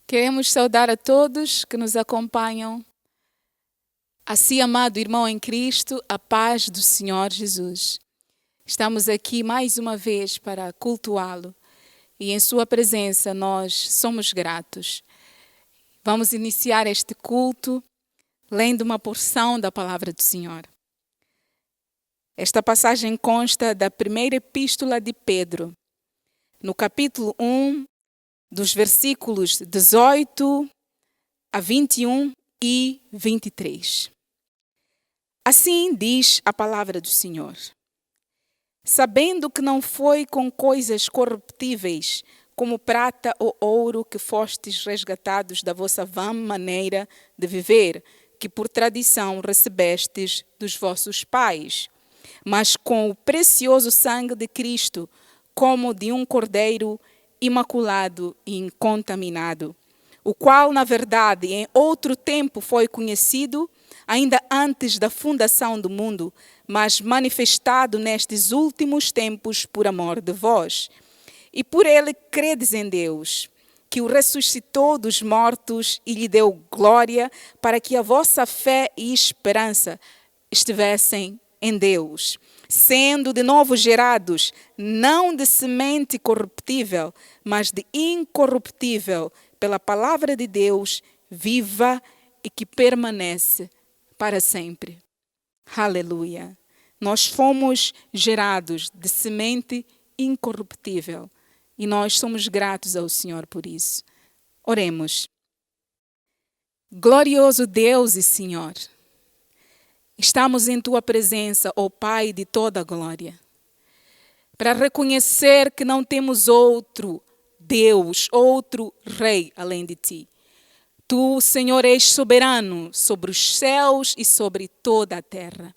Queremos saudar a todos que nos acompanham. Assim, amado irmão em Cristo, a paz do Senhor Jesus. Estamos aqui mais uma vez para cultuá-lo e em sua presença nós somos gratos. Vamos iniciar este culto lendo uma porção da palavra do Senhor. Esta passagem consta da primeira epístola de Pedro, no capítulo 1, dos versículos 18 a 21 e 23. Assim diz a palavra do Senhor. Sabendo que não foi com coisas corruptíveis, como prata ou ouro, que fostes resgatados da vossa vã maneira de viver, que por tradição recebestes dos vossos pais, mas com o precioso sangue de Cristo, como de um cordeiro imaculado e incontaminado, o qual, na verdade, em outro tempo foi conhecido, ainda antes da fundação do mundo, mas manifestado nestes últimos tempos por amor de vós. E por ele credes em Deus, que o ressuscitou dos mortos e lhe deu glória, para que a vossa fé e esperança estivessem em Deus, sendo de novo gerados, não de semente corruptível, mas de incorruptível, pela palavra de Deus, viva e que permanece para sempre. Aleluia! Nós fomos gerados de semente incorruptível e nós somos gratos ao Senhor por isso. Oremos. Glorioso Deus e Senhor, estamos em Tua presença, ó Pai de toda a glória, para reconhecer que não temos outro Deus, outro Rei além de Ti. Tu, Senhor, és soberano sobre os céus e sobre toda a terra.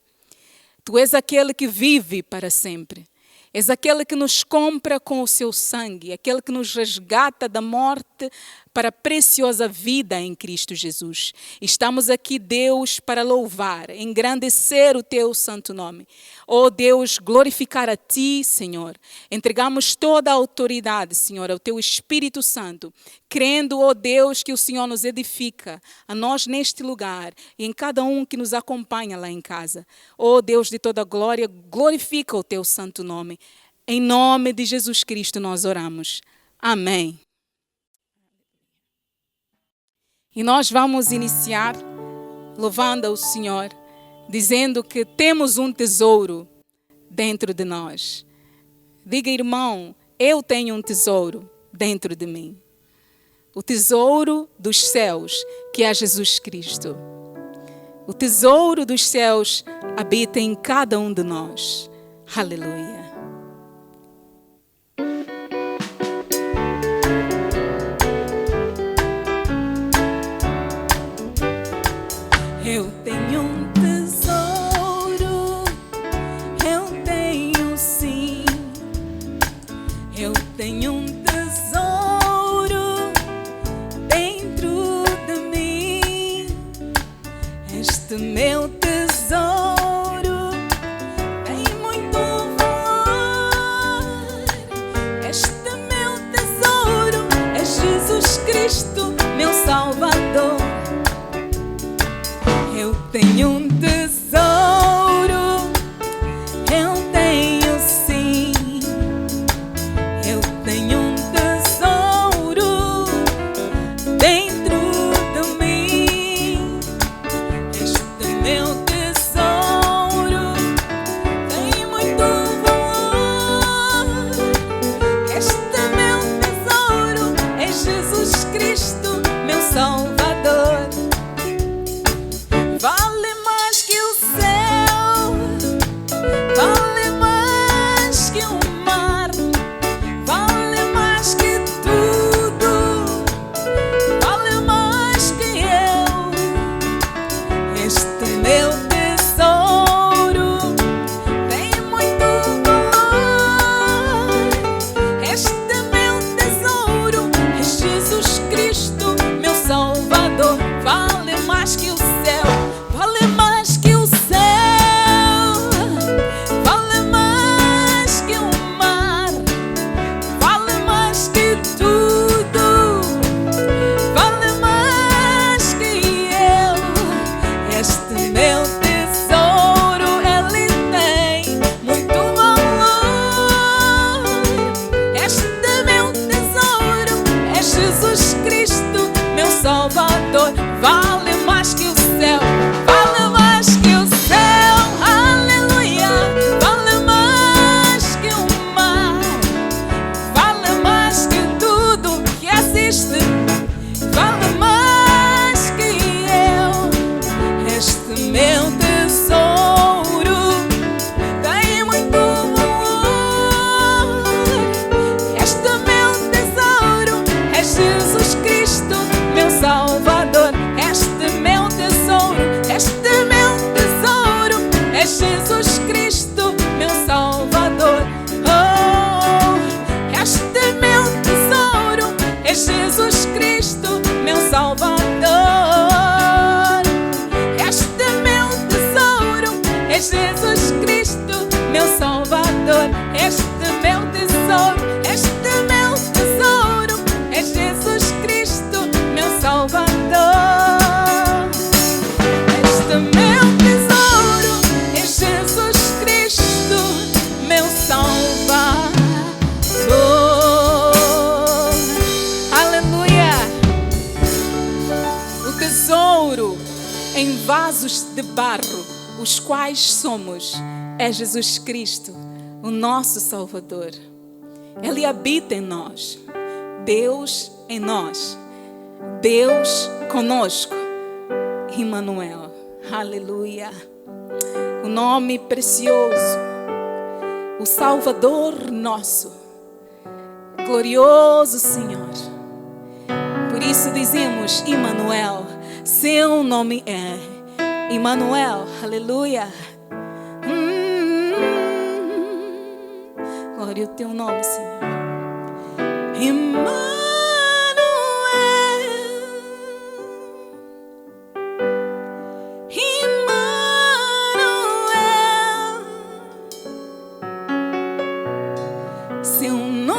Tu és aquele que vive para sempre. És aquele que nos compra com o seu sangue, aquele que nos resgata da morte para a preciosa vida em Cristo Jesus. Estamos aqui, Deus, para louvar, engrandecer o Teu santo nome. Oh Deus, glorificar a Ti, Senhor. Entregamos toda a autoridade, Senhor, ao Teu Espírito Santo, crendo, oh Deus, que o Senhor nos edifica, a nós neste lugar e em cada um que nos acompanha lá em casa. Oh Deus de toda a glória, glorifica o Teu santo nome. Em nome de Jesus Cristo nós oramos. Amém. E nós vamos iniciar louvando ao Senhor, dizendo que temos um tesouro dentro de nós. Diga, irmão, eu tenho um tesouro dentro de mim. O tesouro dos céus, que é Jesus Cristo. O tesouro dos céus habita em cada um de nós. Aleluia. Eu tenho um tesouro, eu tenho sim. Eu tenho um tesouro dentro de mim. Este meu tesouro tem muito valor. Este meu tesouro é Jesus Cristo, meu Salvador. Eu tenho um tesouro, eu tenho sim. Eu tenho um tesouro dentro de mim. Este meu tesouro tem muito valor. Este meu tesouro é Jesus Cristo, meu Salvador. Vale mais que o céu, vale mais que o mar, vale mais que tudo, vale mais que eu. Este meu Jesus Cristo, meu Salvador. Este meu tesouro, este meu tesouro é Jesus Cristo, meu Salvador. Este meu tesouro é Jesus Cristo, meu Salvador. Aleluia! O tesouro em vasos de barro, os quais somos, é Jesus Cristo, o nosso Salvador. Ele habita em nós, Deus em nós, Deus conosco, Emmanuel. Aleluia! O nome precioso, o Salvador nosso, glorioso Senhor. Por isso dizemos Emmanuel, seu nome é Emmanuel. Aleluia! Glória ao teu nome, Senhor. Emmanuel, Emmanuel, seu nome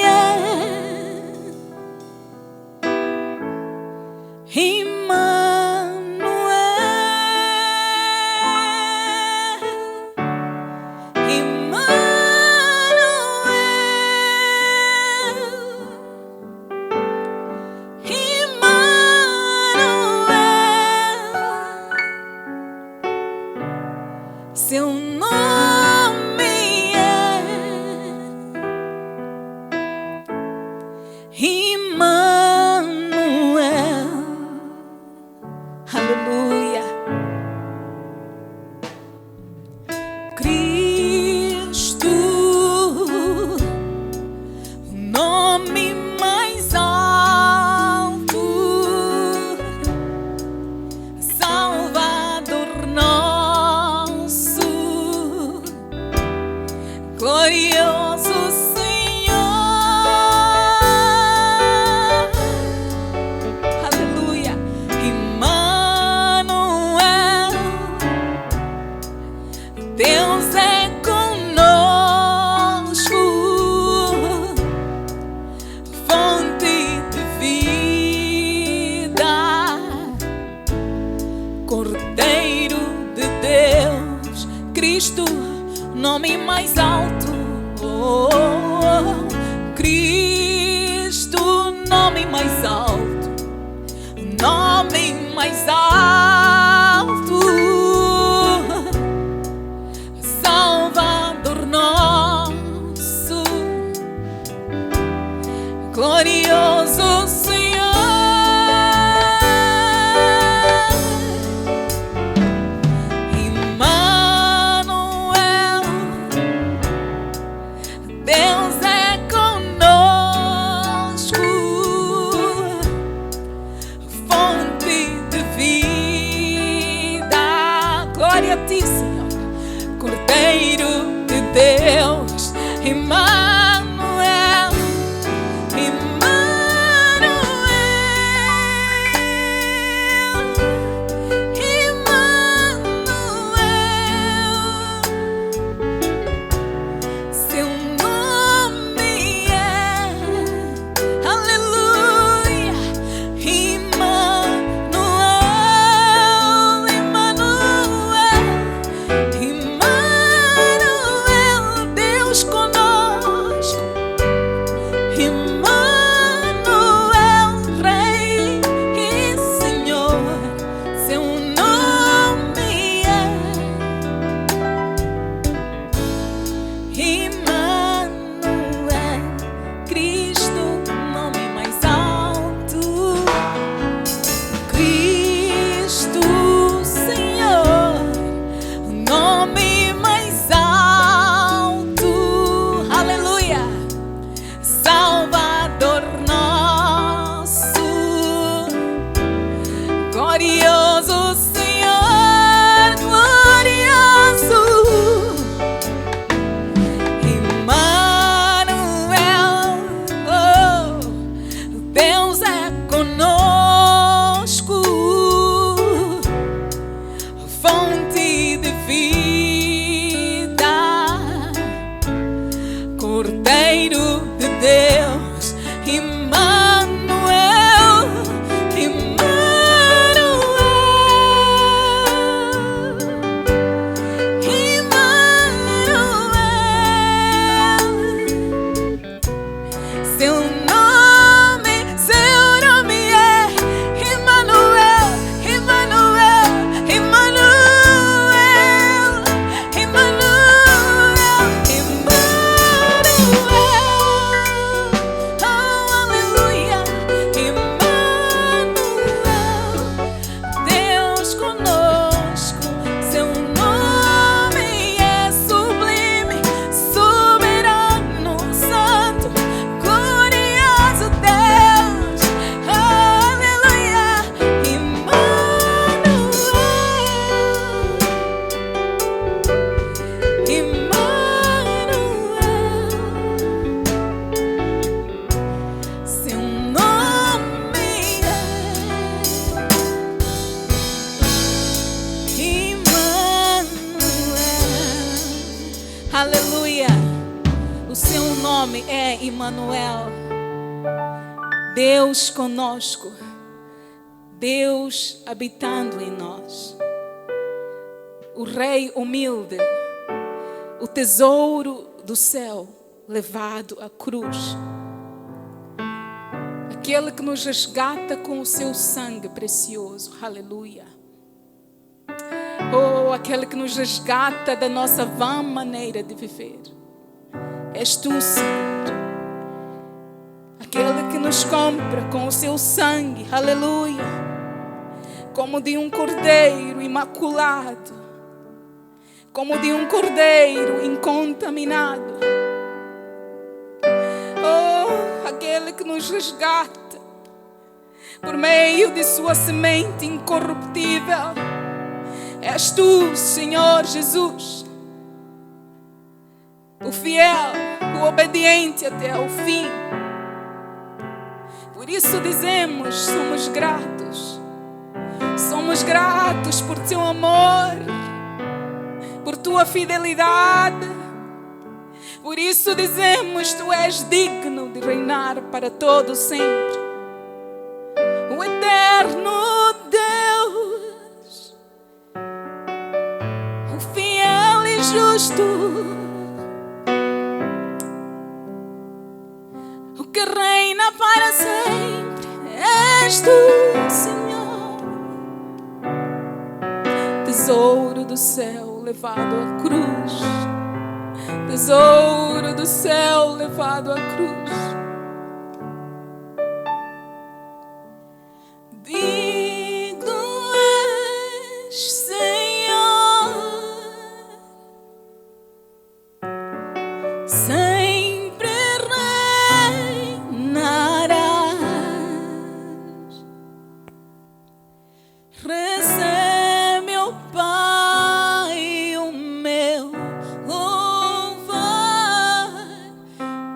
é Emmanuel. Seu nome é Emmanuel. Aleluia. Cristo, o nome mais alto, Salvador nosso, glorioso Senhor. Aleluia. Emmanuel, Deus é conosco, fonte de vida, Cordeiro de Deus, Cristo, nome mais alto. Oh, Cristo, nome mais alto, nome mais alto, Salvador nosso, glorioso Senhor. Emmanuel, Deus é conosco, fonte de vida. Glória a ti, Senhor, Cordeiro de Deus. Emmanuel, Emmanuel, seu nome é, aleluia, Emmanuel, Emmanuel, Emmanuel, Deus conosco. Ele é Emmanuel, Deus conosco, Deus habitando em nós. O Rei humilde, o tesouro do céu levado à cruz. Aquele que nos resgata com o seu sangue precioso. Aleluia. Oh, aquele que nos resgata da nossa vã maneira de viver. És tu, Senhor. Aquele que nos compra com o seu sangue. Aleluia. Como de um cordeiro imaculado. Como de um cordeiro incontaminado. Oh, aquele que nos resgata por meio de sua semente incorruptível. És tu, Senhor Jesus, o fiel, o obediente até ao fim. Por isso dizemos, somos gratos. Somos gratos por teu amor, por tua fidelidade. Por isso dizemos, tu és digno de reinar para todo sempre. O eterno Deus, o fiel e justo, o que reina para sempre, és tu, Senhor. Tesouro do céu levado à cruz. Tesouro do céu levado à cruz. Digno és, Senhor, sempre reinarás. Recebe, ó Pai, o meu louvor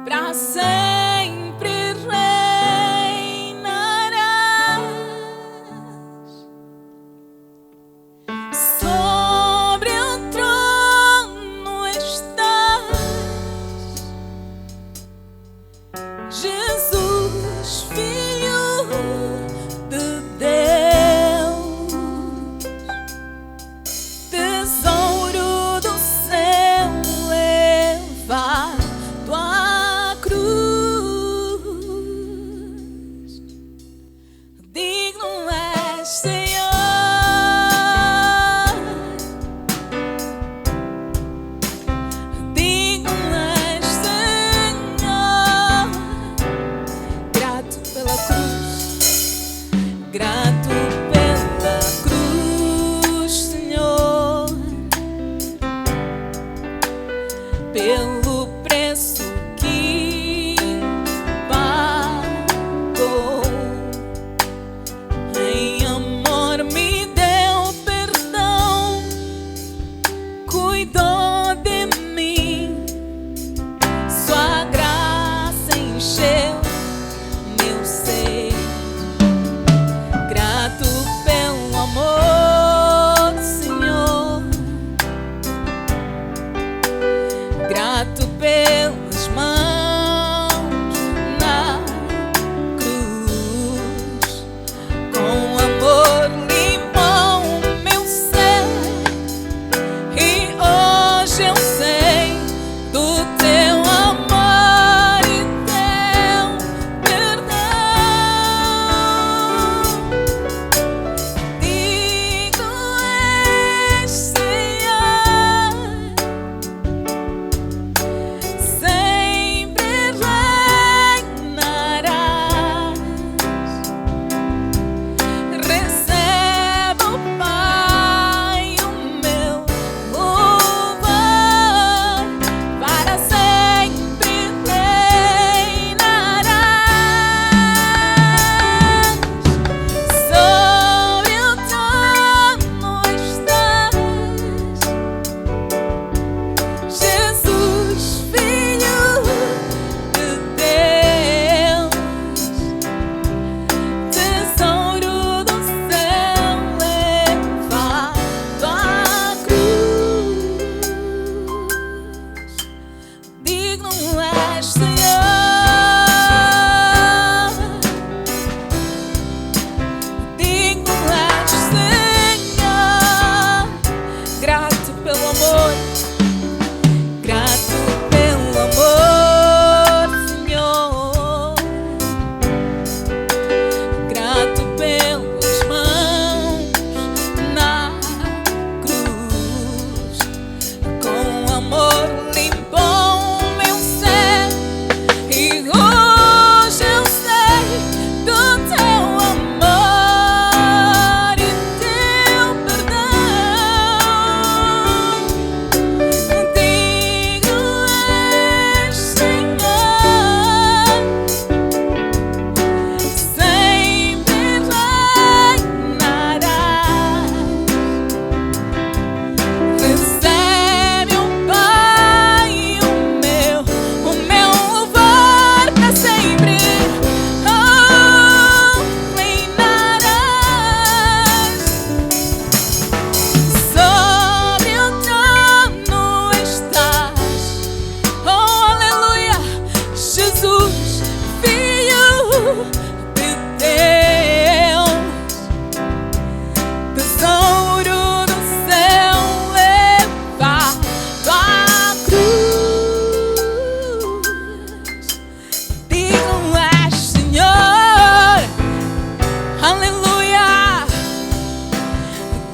para sempre.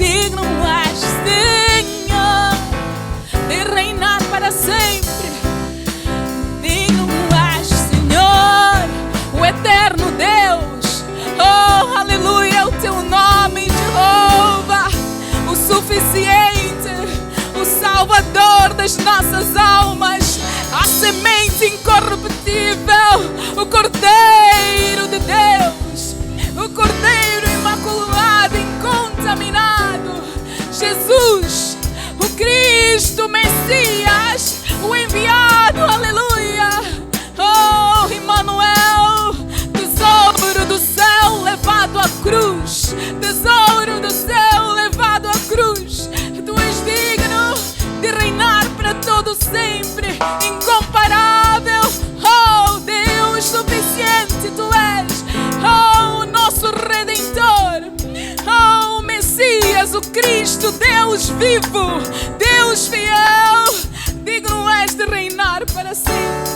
digno és, Senhor, de reinar para sempre. Digno és, Senhor, o eterno Deus. Oh, aleluia, o teu nome, Jeová, o suficiente, o Salvador das nossas almas, a semente incorruptível, o Cordeiro de Deus, o Cordeiro imaculado, incontaminado, Jesus, o Cristo, o Messias, o enviado, aleluia. Oh, Emmanuel, tesouro do céu levado à cruz, tesouro do céu levado à cruz. Tu és digno de reinar para todo sempre, incomparável. Oh, Deus suficiente tu és. Oh, o nosso Redentor. Oh, o Messias, o Cristo, Deus vivo, Deus fiel. Digno és de reinar para sempre.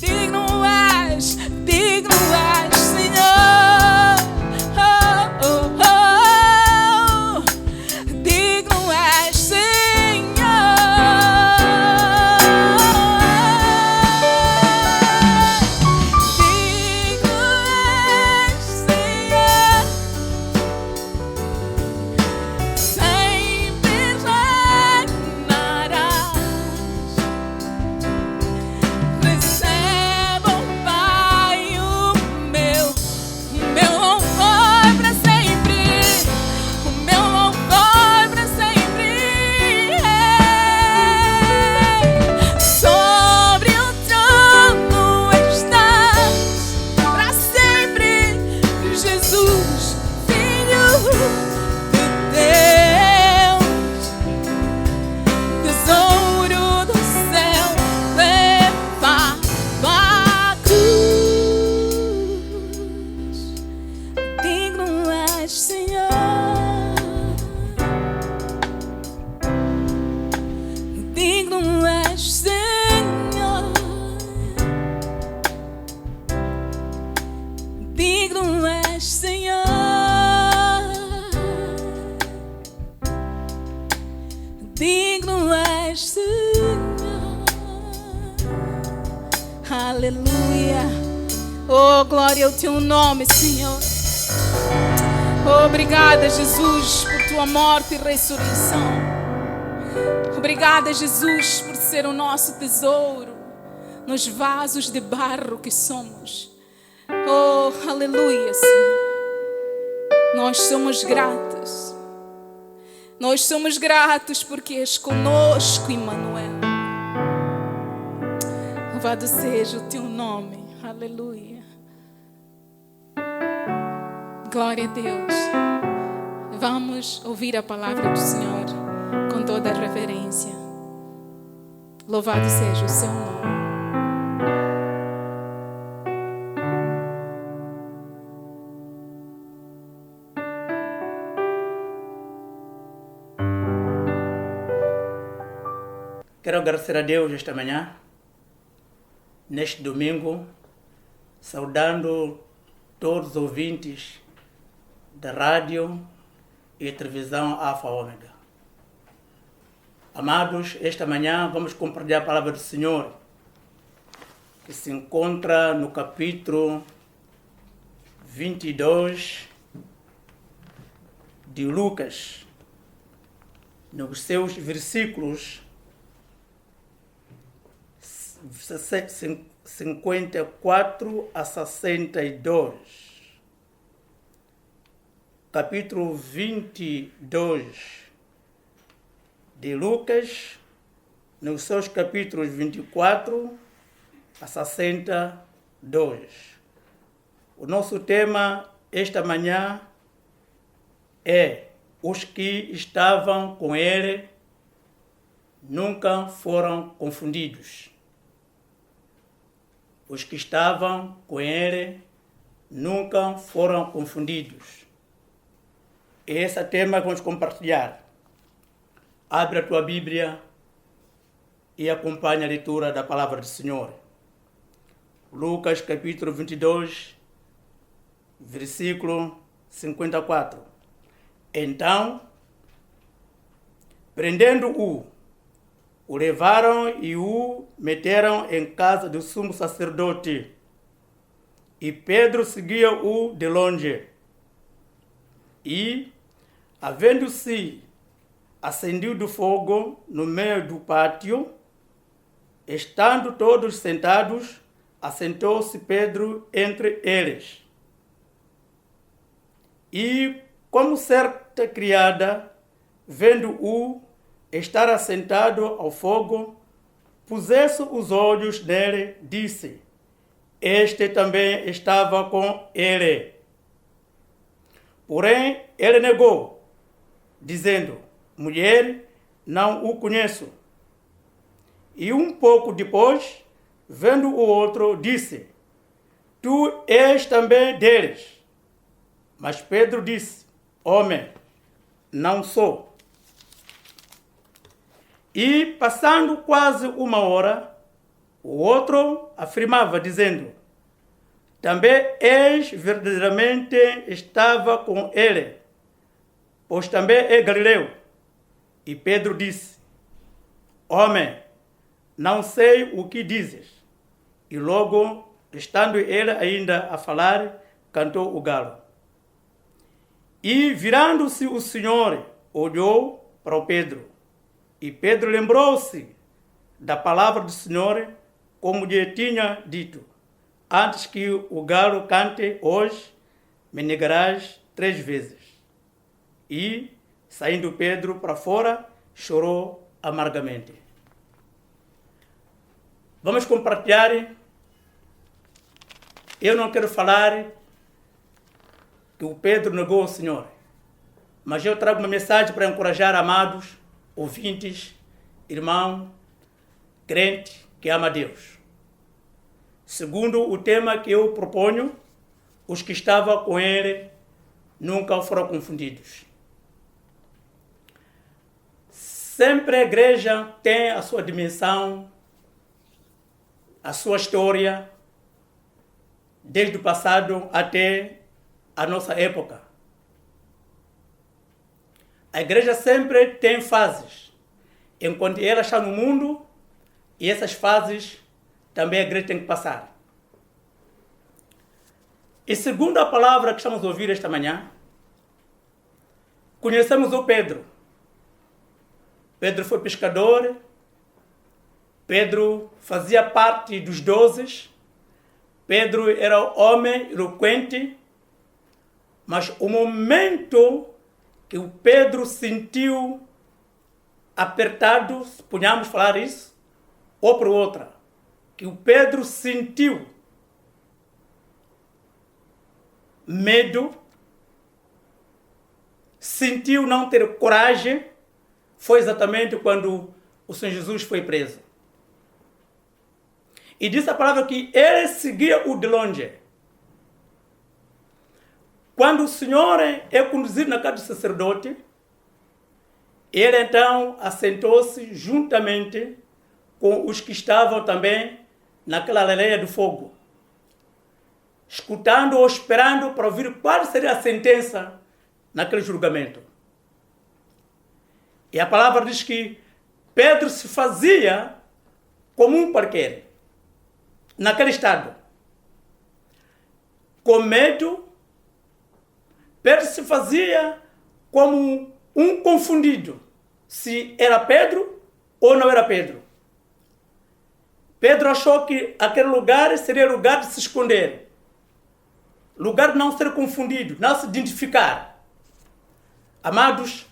Digno és, Senhor. Oh, oh, oh. Digno és, Senhor. Digno és, Senhor. Sempre reinarás. Receba, oh Pai, o meu louvor para sempre, o meu louvor para sempre. Sobre o trono estás para sempre, Jesus, Filho de Deus, tesouro do céu levado à cruz. Digno és, Senhor. Digno és, Senhor. Digno és, Senhor. Digno és, Senhor. Aleluia. Oh, glória ao teu nome, Senhor. Obrigada, Jesus, por tua morte e ressurreição. Obrigada, Jesus, por ser o nosso tesouro nos vasos de barro que somos. Oh, aleluia, Senhor. Nós somos gratos. Nós somos gratos porque és conosco, Emmanuel. Louvado seja o teu nome. Aleluia. Glória a Deus. Vamos ouvir a palavra do Senhor com toda a reverência. Louvado seja o seu nome. Quero agradecer a Deus esta manhã, neste domingo, saudando todos os ouvintes da rádio e televisão Alfa Ômega. Amados, esta manhã vamos compartilhar a palavra do Senhor, que se encontra no capítulo 22 de Lucas, nos seus versículos 54 a 62. Capítulo 22 de Lucas, nos seus capítulos 24 a 62. O nosso tema esta manhã é: os que estavam com ele nunca foram confundidos. Os que estavam com ele nunca foram confundidos. Esse é o tema que vamos compartilhar. Abre a tua Bíblia e acompanha a leitura da palavra do Senhor. Lucas capítulo 22, versículo 54. Então, prendendo-o, o levaram e o meteram em casa do sumo sacerdote. E Pedro seguia-o de longe. E, havendo-se acendido fogo no meio do pátio, estando todos sentados, assentou-se Pedro entre eles. E, como certa criada, vendo-o estar assentado ao fogo, pusesse os olhos nele, disse: Este também estava com ele. Porém, ele negou, dizendo: Mulher, não o conheço. E um pouco depois, vendo o outro, disse: Tu és também deles. Mas Pedro disse: Homem, não sou. E, passando quase uma hora, o outro afirmava, dizendo: Também és verdadeiramente estava com ele, pois também é galileu. E Pedro disse: Homem, não sei o que dizes. E logo, estando ele ainda a falar, cantou o galo. E, virando-se o Senhor, olhou para o Pedro. E Pedro lembrou-se da palavra do Senhor, como lhe tinha dito: Antes que o galo cante hoje, me negarás 3 vezes. E, saindo Pedro para fora, chorou amargamente. Vamos compartilhar. Eu não quero falar que o Pedro negou o Senhor, mas eu trago uma mensagem para encorajar amados, ouvintes, irmão, crente que ama Deus. Segundo o tema que eu proponho, os que estavam com ele nunca foram confundidos. Sempre a igreja tem a sua dimensão, a sua história, desde o passado até a nossa época. A igreja sempre tem fases, enquanto ela está no mundo, e essas fases também a igreja tem que passar. E segundo a palavra que estamos a ouvir esta manhã, conhecemos o Pedro. Pedro foi pescador, Pedro fazia parte dos 12, Pedro era homem eloquente, mas o momento que o Pedro sentiu apertado, se podemos falar isso, ou por outra, que o Pedro sentiu medo, sentiu não ter coragem, foi exatamente quando o Senhor Jesus foi preso. E diz a palavra que ele seguia-o de longe. Quando o Senhor é conduzido na casa do sacerdote, ele então assentou-se juntamente com os que estavam também naquela aldeia do fogo, escutando ou esperando para ouvir qual seria a sentença naquele julgamento. E a palavra diz que Pedro se fazia como um qualquer, naquele estado, com medo. Pedro se fazia como um confundido, se era Pedro ou não era Pedro. Pedro achou que aquele lugar seria lugar de se esconder, lugar de não ser confundido, não se identificar. Amados,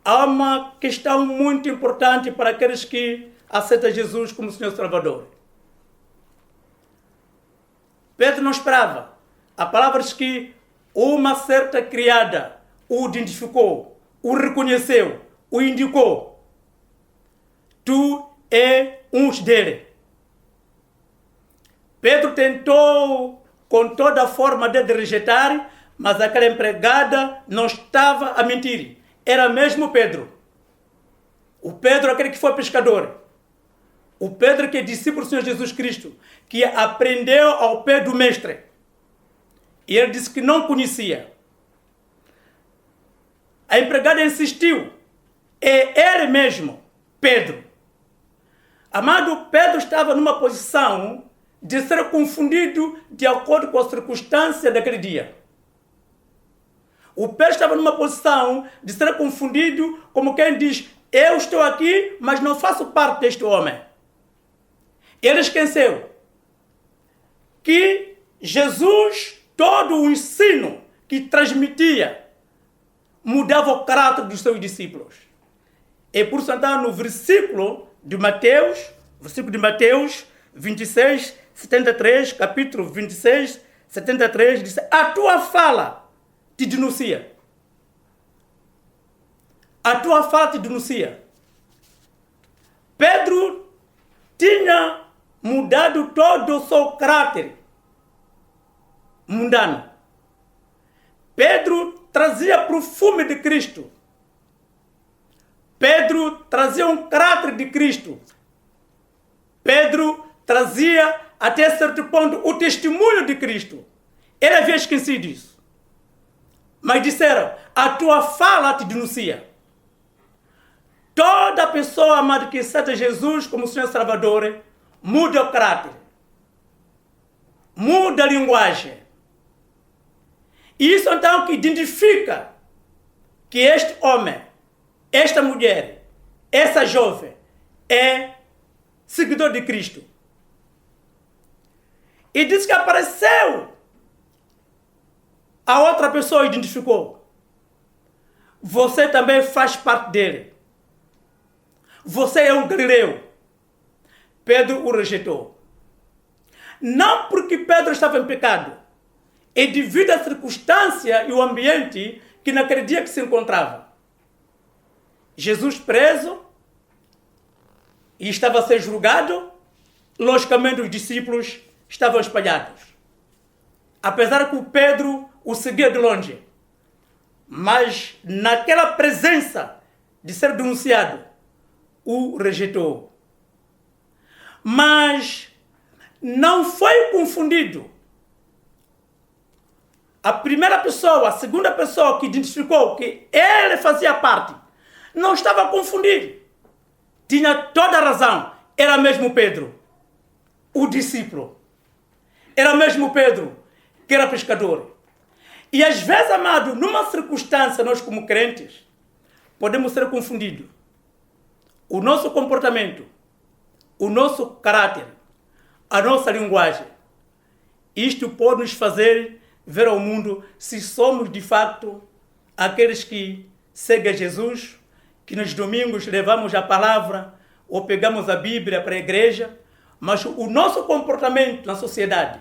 há uma questão muito importante para aqueles que aceitam Jesus como Senhor e Salvador. Pedro não esperava. A palavra diz que uma certa criada o identificou, o reconheceu, o indicou. Tu és um dele. Pedro tentou com toda a forma de rejeitar, mas aquela empregada não estava a mentir. Era mesmo Pedro. O Pedro, aquele que foi pescador. O Pedro que é discípulo do Senhor Jesus Cristo, que aprendeu ao pé do mestre. E ele disse que não conhecia. A empregada insistiu. É ele mesmo, Pedro. Amado, Pedro estava numa posição de ser confundido de acordo com a circunstância daquele dia. O Pedro estava numa posição de ser confundido como quem diz: eu estou aqui, mas não faço parte deste homem. Ele esqueceu que Jesus, todo o ensino que transmitia, mudava o caráter dos seus discípulos. E por isso, então, no versículo de Mateus 26, 73, capítulo 26, 73, diz: a tua fala te denuncia. A tua fala te denuncia. Pedro tinha mudado todo o seu caráter mundano. Pedro trazia perfume de Cristo. Pedro trazia um caráter de Cristo. Pedro trazia, até certo ponto, o testemunho de Cristo. Ele havia esquecido isso. Mas disseram: a tua fala te denuncia. Toda pessoa, amada, que aceita Jesus como Senhor Salvador, muda o caráter. Muda a linguagem. E isso, então, que identifica que este homem, esta mulher, essa jovem, é seguidor de Cristo. E diz que apareceu. A outra pessoa identificou. Você também faz parte dele. Você é um galileu. Pedro o rejeitou. Não porque Pedro estava em pecado, é devido à circunstância e o ambiente que naquele dia que se encontrava. Jesus preso e estava a ser julgado, logicamente os discípulos estavam espalhados. Apesar que o Pedro o seguia de longe, mas naquela presença de ser denunciado, o rejeitou. Mas não foi confundido. A primeira pessoa, a segunda pessoa que identificou que ele fazia parte, não estava confundido. Tinha toda a razão. Era mesmo Pedro, o discípulo. Era mesmo Pedro, que era pescador. E às vezes, amado, numa circunstância, nós como crentes, podemos ser confundidos. O nosso comportamento, o nosso caráter, a nossa linguagem, isto pode nos fazer ver ao mundo se somos de fato aqueles que seguem Jesus, que nos domingos levamos a palavra ou pegamos a Bíblia para a igreja, mas o nosso comportamento na sociedade,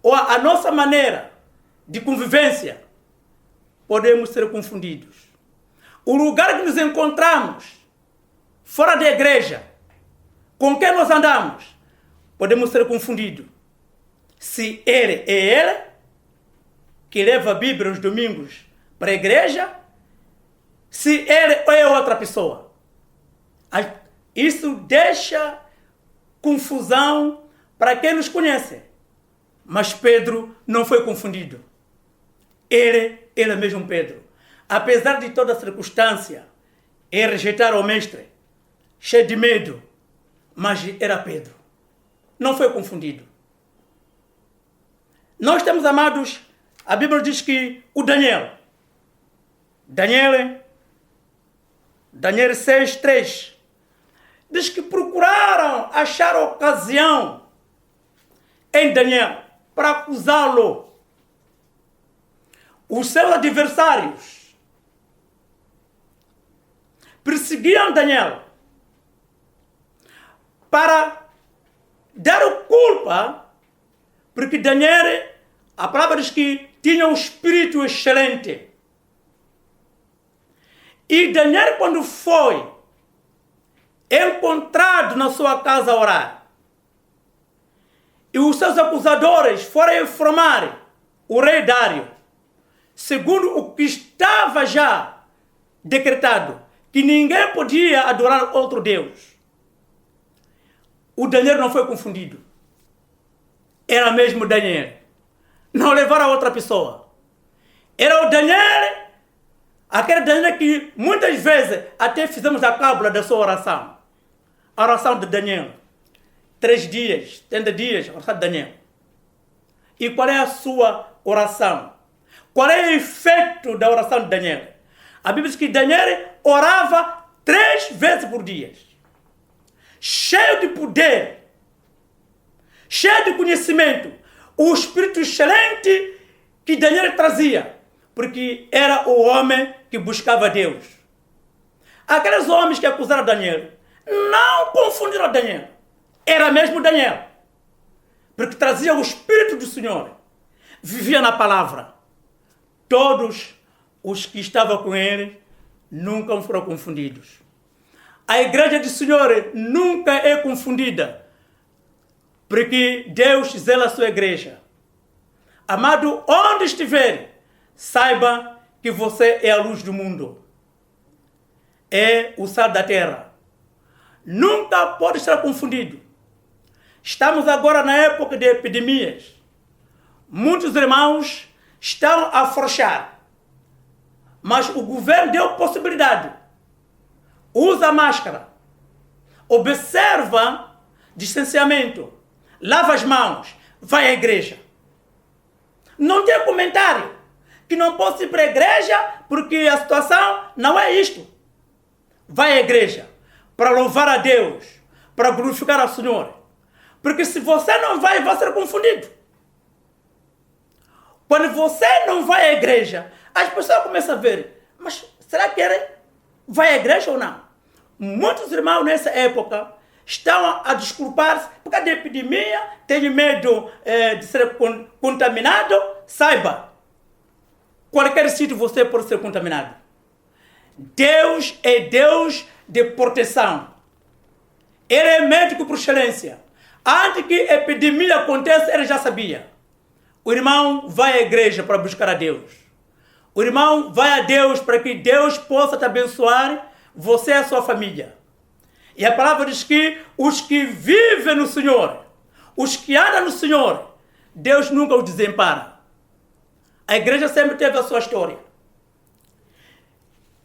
a nossa maneira de convivência, podemos ser confundidos. O lugar que nos encontramos, fora da igreja, com quem nós andamos, podemos ser confundidos. Se ele é ele, que leva a Bíblia nos domingos para a igreja, se ele é outra pessoa. Isso deixa confusão para quem nos conhece. Mas Pedro não foi confundido. Ele é mesmo Pedro. Apesar de toda a circunstância, ele rejeitar o mestre, cheio de medo, mas era Pedro. Não foi confundido. Nós temos, amados, a Bíblia diz que o Daniel 6:3, diz que procuraram achar ocasião em Daniel para acusá-lo. Os seus adversários perseguiam Daniel para dar culpa, porque Daniel, a palavra diz que tinha um espírito excelente. E Daniel, quando foi encontrado na sua casa a orar, e os seus acusadores foram informar o rei Dário, segundo o que estava já decretado, que ninguém podia adorar outro Deus. O Daniel não foi confundido. Era mesmo Daniel. Não levaram a outra pessoa. Era o Daniel, aquele Daniel que muitas vezes até fizemos a cábula da sua oração. A oração de Daniel. 3 dias, 30 dias, a oração de Daniel. E qual é a sua oração? Qual é o efeito da oração de Daniel? A Bíblia diz que Daniel orava 3 vezes por dia. Cheio de poder, cheio de conhecimento. O espírito excelente que Daniel trazia, porque era o homem que buscava Deus. Aqueles homens que acusaram Daniel não confundiram Daniel. Era mesmo Daniel, porque trazia o espírito do Senhor, vivia na palavra. Todos os que estavam com ele nunca foram confundidos. A igreja do Senhor nunca é confundida, porque Deus zela a sua igreja. Amado, onde estiver, saiba que você é a luz do mundo. É o sal da terra. Nunca pode estar confundido. Estamos agora na época de epidemias. Muitos irmãos estão a afrouxar. Mas o governo deu possibilidade. Usa máscara. Observa distanciamento. Lava as mãos. Vai à igreja. Não tem comentário. Que não posso ir para a igreja porque a situação não é isto. Vai à igreja para louvar a Deus, para glorificar ao Senhor. Porque se você não vai ser confundido. Quando você não vai à igreja, as pessoas começam a ver, mas será que ele vai à igreja ou não? Muitos irmãos nessa época estão a desculpar-se por causa da epidemia, têm medo de ser contaminado. Saiba, qualquer sítio você pode ser contaminado. Deus é Deus de proteção. Ele é médico por excelência. Antes que a epidemia aconteça, ele já sabia. O irmão vai à igreja para buscar a Deus. O irmão vai a Deus para que Deus possa te abençoar, você e a sua família. E a palavra diz que os que vivem no Senhor, os que andam no Senhor, Deus nunca os desampara. A igreja sempre teve a sua história.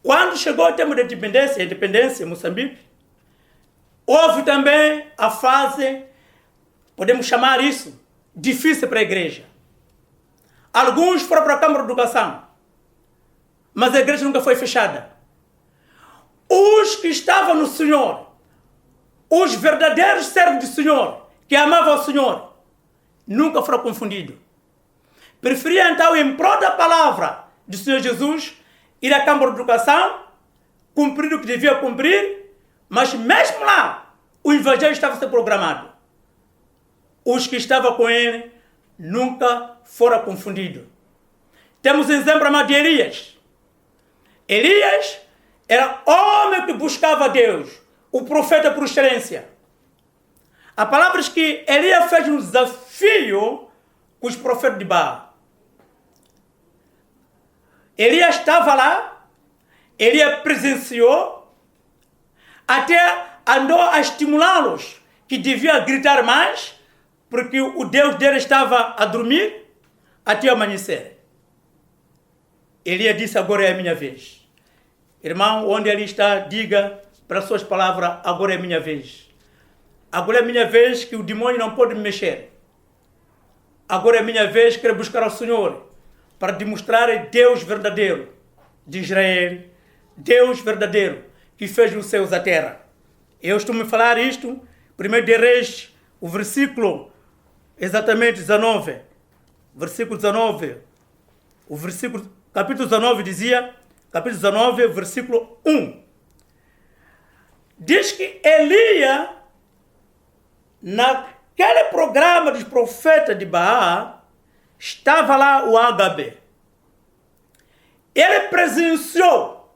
Quando chegou o tempo da independência em Moçambique, houve também a fase, podemos chamar isso, difícil para a igreja. Alguns foram para a Câmara de Educação, mas a igreja nunca foi fechada. Os que estavam no Senhor, os verdadeiros servos do Senhor, que amavam o Senhor, nunca foram confundidos. Preferiam então, em prol da palavra do Senhor Jesus, ir à Câmara de Educação, cumprir o que devia cumprir, mas mesmo lá, o evangelho estava a ser programado. Os que estavam com ele nunca foram confundidos. Temos exemplo de Elias. Elias era homem que buscava Deus, o profeta por excelência. A palavra diz que Elias fez um desafio com os profetas de Baal. Elias estava lá, Elias presenciou, até andou a estimulá-los que devia gritar mais, porque o Deus dele estava a dormir até amanhecer. Elias disse, agora é a minha vez. Irmão, onde ele está, diga para as suas palavras, agora é a minha vez. Agora é a minha vez que o demônio não pode me mexer. Agora é a minha vez que quero buscar ao Senhor para demonstrar Deus verdadeiro de Israel, Deus verdadeiro que fez os céus e a terra. Eu estou a falar isto, 1 de Reis, o versículo exatamente 19, versículo 19, capítulo 19 dizia, capítulo 19, versículo 1. Diz que Elias, naquele programa dos profetas de Baal, estava lá o Ágabe. Ele presenciou,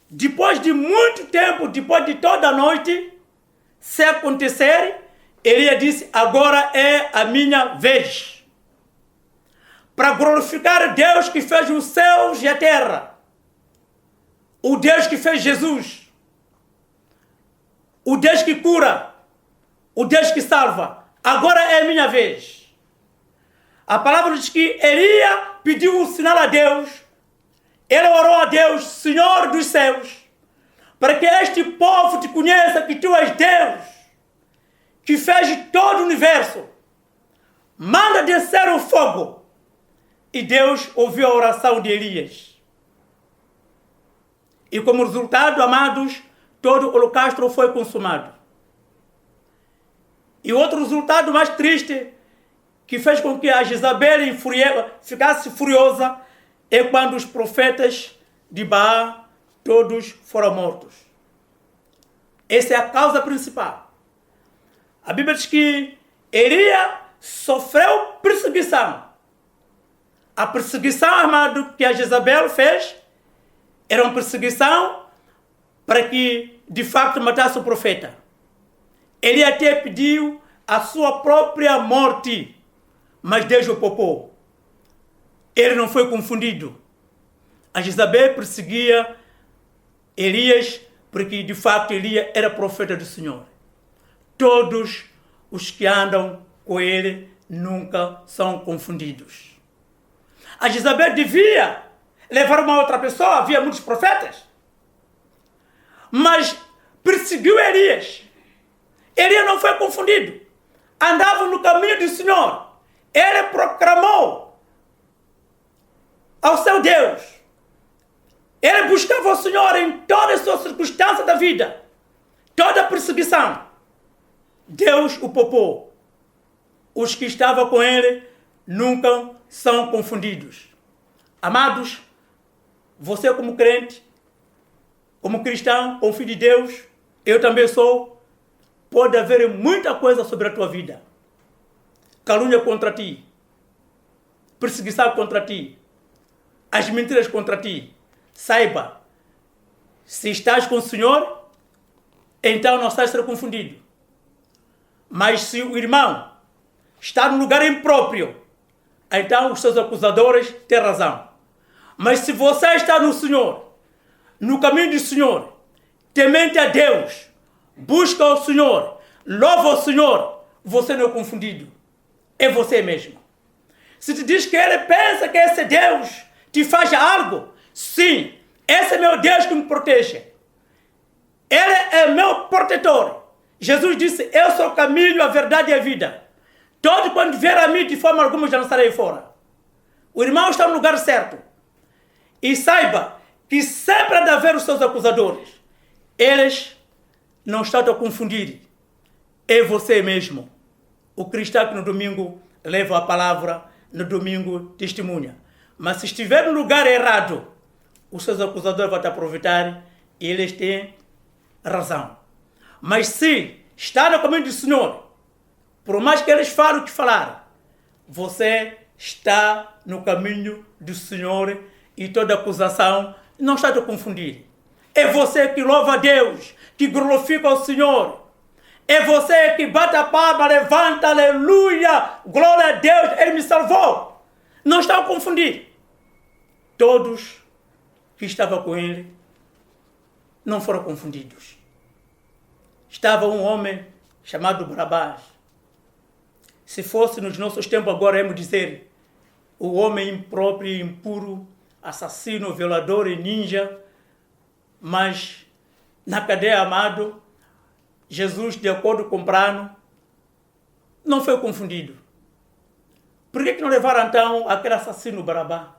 depois de muito tempo, depois de toda a noite, se acontecer, Elias disse, agora é a minha vez. Para glorificar Deus que fez os céus e a terra. O Deus que fez Jesus. O Deus que cura. O Deus que salva. Agora é a minha vez. A palavra diz que Elias pediu um sinal a Deus. Ele orou a Deus, Senhor dos céus, para que este povo te conheça que tu és Deus, que fez todo o universo. Manda descer o fogo. E Deus ouviu a oração de Elias. E como resultado, amados, todo o holocausto foi consumado. E outro resultado mais triste, que fez com que a Jezabel ficasse furiosa, é quando os profetas de Baal todos foram mortos. Essa é a causa principal. A Bíblia diz que Elias sofreu perseguição. A perseguição, amado, que a Jezabel fez era uma perseguição para que, de facto, matasse o profeta. Ele até pediu a sua própria morte, mas Deus o poupou. Ele não foi confundido. A Jezabel perseguia Elias porque, de fato, Elias era profeta do Senhor. Todos os que andam com ele nunca são confundidos. A Jezabel devia levar uma outra pessoa, havia muitos profetas, mas perseguiu Elias. Elias não foi confundido. Andava no caminho do Senhor. Ele proclamou ao seu Deus. Ele buscava o Senhor em todas as suas circunstâncias da vida. Toda perseguição. Deus o poupou. Os que estavam com ele nunca são confundidos. Amados, você como crente, como cristão, como filho de Deus, eu também sou, pode haver muita coisa sobre a tua vida. Calúnia contra ti, perseguição contra ti, as mentiras contra ti. Saiba, se estás com o Senhor, então não estás a ser confundido. Mas se o irmão está no lugar impróprio, então os seus acusadores têm razão. Mas se você está no Senhor, no caminho do Senhor, temente a Deus, busca o Senhor, louva o Senhor, você não é confundido. É você mesmo. Se te diz que ele pensa que esse Deus te faz algo, sim, esse é meu Deus que me protege. Ele é meu protetor. Jesus disse, eu sou o caminho, a verdade e a vida. Todo quando vier a mim, de forma alguma, já não estarei fora. O irmão está no lugar certo. E saiba que sempre há de haver os seus acusadores. Eles não estão a confundir. É você mesmo. O cristão que no domingo leva a palavra, no domingo testemunha. Mas se estiver no lugar errado, os seus acusadores vão te aproveitar e eles têm razão. Mas se está no caminho do Senhor, por mais que eles falem o que falaram, você está no caminho do Senhor e toda acusação não está a te confundir. É você que louva a Deus, que glorifica o Senhor. É você que bate a palma, levanta, aleluia, glória a Deus, Ele me salvou. Não está a confundir. Todos que estavam com Ele não foram confundidos. Estava um homem chamado Barabás. Se fosse nos nossos tempos agora, íamos dizer, o homem impróprio, impuro, assassino, violador e ninja. Mas na cadeia, amado, Jesus, de acordo com o plano, não foi confundido. Por que não levaram então aquele assassino Barabá?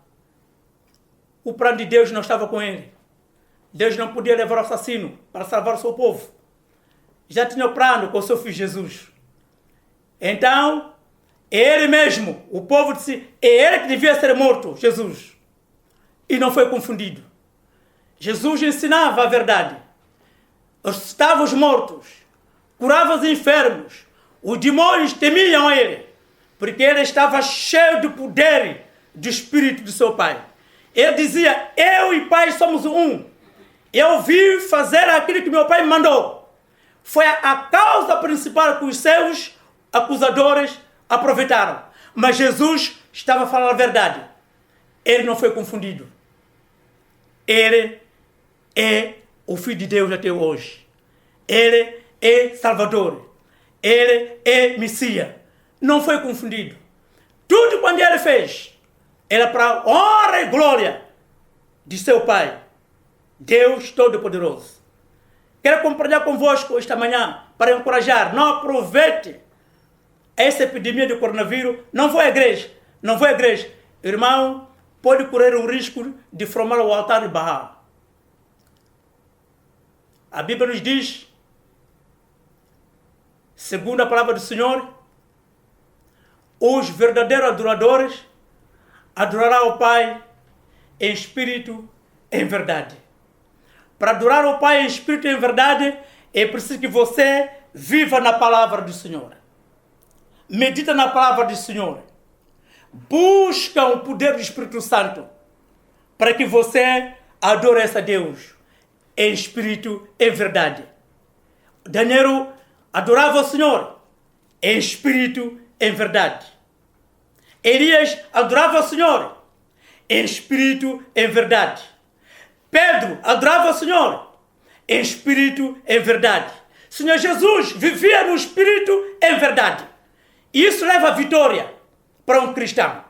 O plano de Deus não estava com ele. Deus não podia levar o assassino para salvar o seu povo. Já tinha o plano com o seu filho Jesus. Então, ele mesmo, o povo disse, é ele que devia ser morto, Jesus. E não foi confundido. Jesus ensinava a verdade. Ressuscitava os mortos, curava os enfermos, os demônios temiam ele, porque ele estava cheio do poder do Espírito do seu Pai. Ele dizia, eu e Pai somos um. Eu vim fazer aquilo que meu Pai me mandou. Foi a causa principal que os seus acusadores aproveitaram. Mas Jesus estava falando a verdade. Ele não foi confundido. Ele é o Filho de Deus até hoje. Ele é Salvador. Ele é Messias. Não foi confundido. Tudo quando ele fez, era para a honra e glória de seu Pai, Deus Todo-Poderoso. Quero compartilhar convosco esta manhã para encorajar. Não aproveite essa epidemia de coronavírus. Não vou à igreja. Não vou à igreja. Irmão, pode correr o risco de formar o altar de Baal. A Bíblia nos diz, segundo a palavra do Senhor, os verdadeiros adoradores adorarão o Pai em espírito e em verdade. Para adorar o Pai em espírito e em verdade, é preciso que você viva na palavra do Senhor. Medita na palavra do Senhor. Busca o poder do Espírito Santo para que você adore esse Deus em espírito e em verdade. Daniel adorava o Senhor em espírito e em verdade. Elias adorava o Senhor em espírito e em verdade. Pedro adorava o Senhor em espírito e em verdade. Senhor Jesus vivia no espírito e em verdade. Isso leva a vitória para um cristão,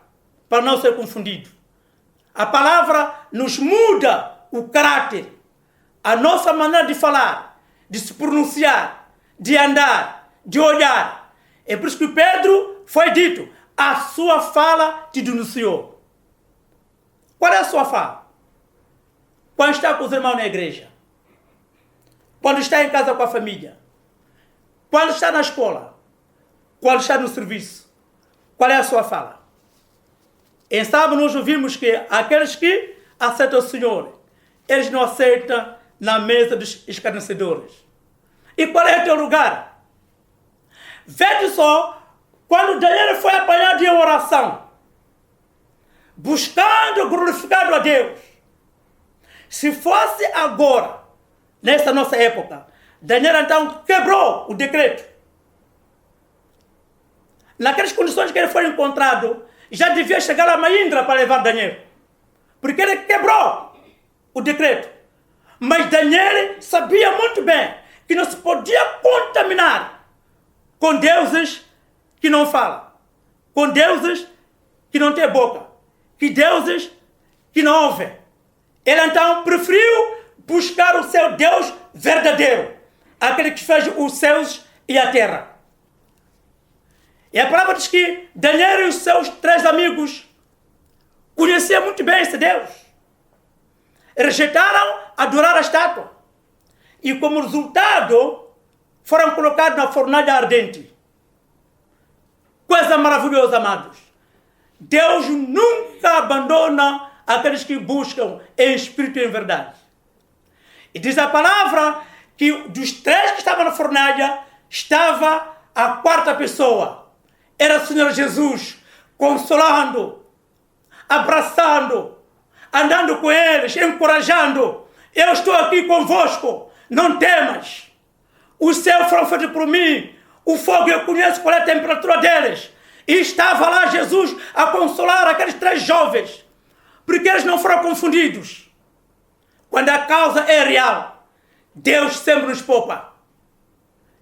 para não ser confundido. A palavra nos muda o caráter, a nossa maneira de falar, de se pronunciar, de andar, de olhar. É por isso que Pedro foi dito, a sua fala te denunciou. Qual é a sua fala? Quando está com os irmãos na igreja, quando está em casa com a família, quando está na escola, quando está no serviço, qual é a sua fala? Em sábado nós ouvimos que aqueles que aceitam o Senhor, eles não aceitam na mesa dos escarnecedores. E qual é o teu lugar? Veja só, quando Daniel foi apanhado em oração, buscando glorificar a Deus, se fosse agora, nessa nossa época, Daniel então quebrou o decreto. Naquelas condições que ele foi encontrado, já devia chegar a Maindra para levar Daniel. Porque ele quebrou o decreto. Mas Daniel sabia muito bem que não se podia contaminar com deuses que não falam, com deuses que não têm boca, que deuses que não ouvem. Ele então preferiu buscar o seu Deus verdadeiro, aquele que fez os céus e a terra. E a palavra diz que Daniel e os seus 3 amigos conheciam muito bem esse Deus. Rejeitaram adorar a estátua. E como resultado, foram colocados na fornalha ardente. Coisa maravilhosa, amados. Deus nunca abandona aqueles que buscam em espírito e em verdade. E diz a palavra que dos 3 que estavam na fornalha, estava a 4ª pessoa. Era o Senhor Jesus, consolando, abraçando, andando com eles, encorajando. Eu estou aqui convosco, não temas. Os céus foram feitos por mim, o fogo eu conheço qual é a temperatura deles. E estava lá Jesus a consolar aqueles 3 jovens, porque eles não foram confundidos. Quando a causa é real, Deus sempre nos poupa.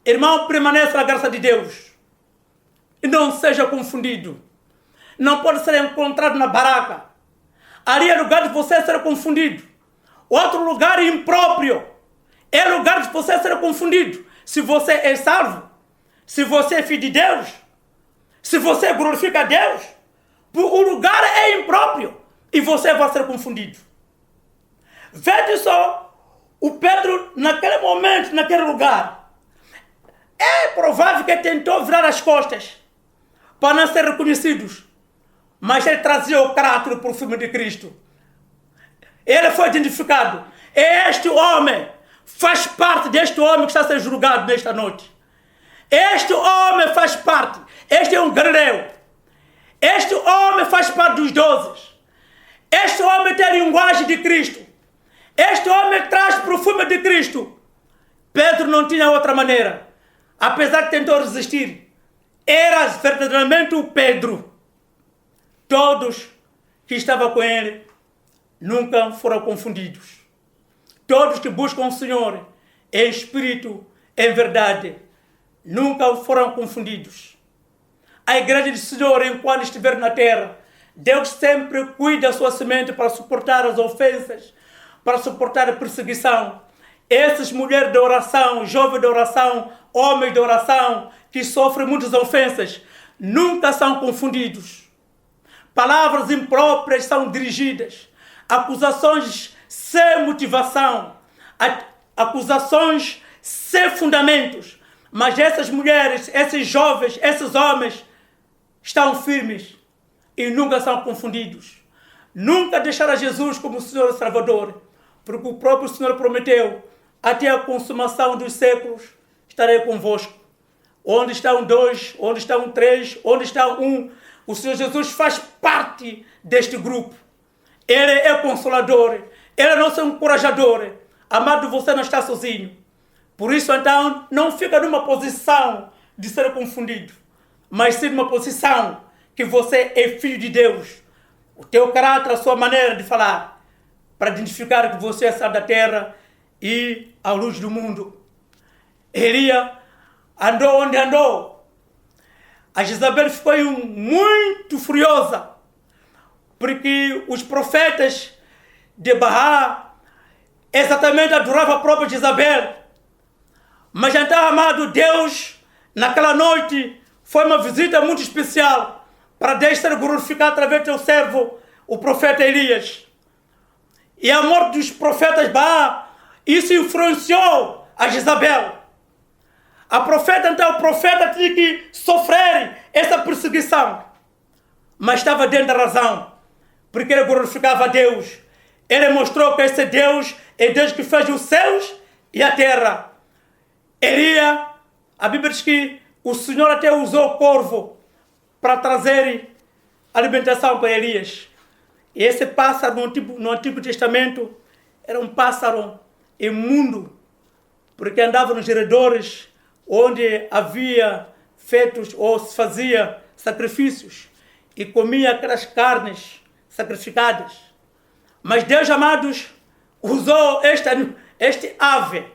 Irmão, permaneça na graça de Deus. E não seja confundido. Não pode ser encontrado na baraca. Ali é lugar de você ser confundido. Outro lugar impróprio é lugar de você ser confundido. Se você é salvo, se você é filho de Deus, se você glorifica a Deus, o lugar é impróprio e você vai ser confundido. Veja só, o Pedro naquele momento, naquele lugar, é provável que ele tentou virar as costas para não ser reconhecidos, mas ele trazia o caráter profundo de Cristo. Ele foi identificado. Este homem faz parte deste homem que está sendo julgado nesta noite. Este homem faz parte. Este é um guerreiro. Este homem faz parte dos 12. Este homem tem a linguagem de Cristo. Este homem traz perfume de Cristo. Pedro não tinha outra maneira. Apesar de tentar resistir, era verdadeiramente o Pedro. Todos que estavam com ele nunca foram confundidos. Todos que buscam o Senhor em espírito, em verdade, nunca foram confundidos. a igreja do Senhor enquanto estiver na terra. Deus sempre cuida da sua semente para suportar as ofensas, para suportar a perseguição. Essas mulheres de oração, jovens de oração, homens de oração, que sofrem muitas ofensas, nunca são confundidos. Palavras impróprias são dirigidas, acusações sem motivação, acusações sem fundamentos. Mas essas mulheres, esses jovens, esses homens estão firmes e nunca são confundidos. Nunca deixará Jesus como Senhor e Salvador, porque o próprio Senhor prometeu: até a consumação dos séculos estarei convosco. Onde estão dois, onde estão três, onde está um, o Senhor Jesus faz parte deste grupo. Ele é consolador, Ele é nosso encorajador. Amado, você não está sozinho. Por isso, então, não fica numa posição de ser confundido, mas sim numa posição que você é filho de Deus. O teu caráter, a sua maneira de falar, para identificar que você é sal da terra e a luz do mundo. Elias andou onde andou. A Jezabel ficou muito furiosa, porque os profetas de Baal exatamente adoravam a própria Jezabel. Mas então, amado, Deus, naquela noite, foi uma visita muito especial para Deus ser glorificado através do seu servo, o profeta Elias. E a morte dos profetas Baal, isso influenciou a Jezabel. O profeta tinha que sofrer essa perseguição, mas estava dentro da razão, porque ele glorificava a Deus. Ele mostrou que esse Deus é Deus que fez os céus e a terra. Elias, a Bíblia diz que o Senhor até usou o corvo para trazer alimentação para Elias. E esse pássaro no Antigo Testamento era um pássaro imundo, porque andava nos redores onde havia feitos ou se fazia sacrifícios e comia aquelas carnes sacrificadas. Mas Deus, amados, usou este ave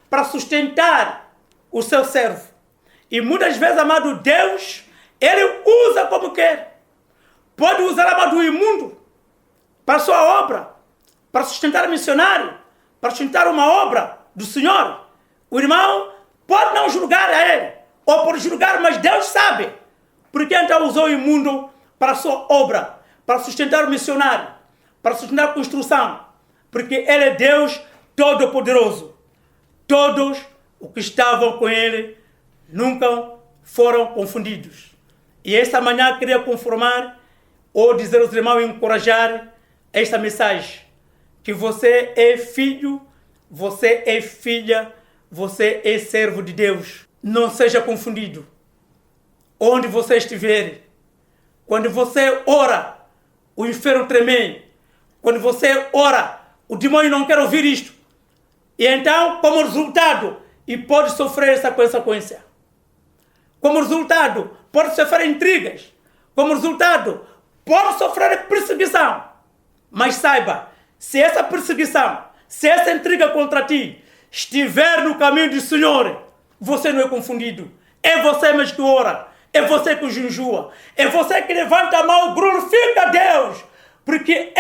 para sustentar o seu servo. E muitas vezes, amado, Deus, Ele usa como quer. Pode usar, amado, o imundo para sua obra, para sustentar o missionário, para sustentar uma obra do Senhor. O irmão pode não julgar a ele, ou pode julgar, mas Deus sabe. Porque então usou o imundo para a sua obra, para sustentar o missionário, para sustentar a construção. Porque Ele é Deus Todo-Poderoso. Todos os que estavam com Ele nunca foram confundidos. E esta manhã queria conformar ou dizer aos irmãos, encorajar esta mensagem, que você é filho, você é filha, você é servo de Deus. Não seja confundido. Onde você estiver, quando você ora, o inferno treme. Quando você ora, o demônio não quer ouvir isto. E então, como resultado, e pode sofrer essa consequência. Como resultado, pode sofrer intrigas. Como resultado, pode sofrer perseguição. Mas saiba, se essa perseguição, se essa intriga contra ti estiver no caminho do Senhor, você não é confundido. É você mesmo que ora. É você que jejua. É você que levanta a mão e glorifica a Deus. Porque Ele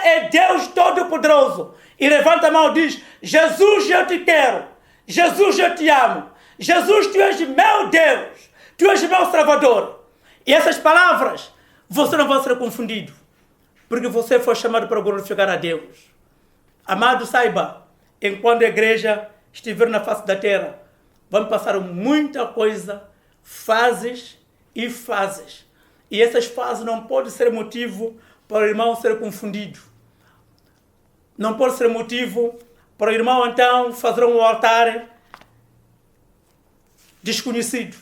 é Deus Todo-Poderoso. E levanta a mão e diz: Jesus, eu te quero. Jesus, eu te amo. Jesus, tu és meu Deus. Tu és meu Salvador. E essas palavras, você não vai ser confundido. Porque você foi chamado para glorificar a Deus. Amado, saiba, enquanto a igreja estiver na face da terra, vamos passar muita coisa, fases e fases. E essas fases não podem ser motivo para o irmão ser confundido. Não pode ser motivo para o irmão, então, fazer um altar desconhecido.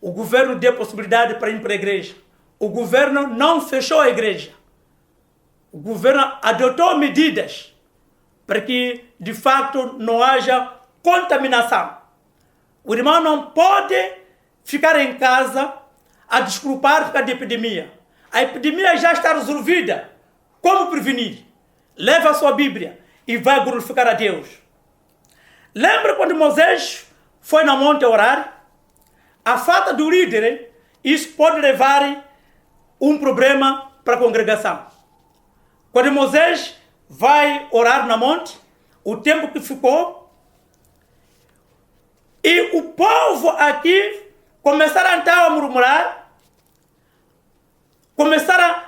O governo deu possibilidade para ir para a igreja. O governo não fechou a igreja. O governo adotou medidas para que, de fato, não haja contaminação. O irmão não pode ficar em casa a desculpar por causa da epidemia. A epidemia já está resolvida. Como prevenir? Leva a sua Bíblia e vai glorificar a Deus. Lembra quando Moisés foi no monte orar? a falta do líder, isso pode levar um problema para a congregação. Quando Moisés vai orar no monte, o tempo que ficou, e o povo aqui começaram então a murmurar, começaram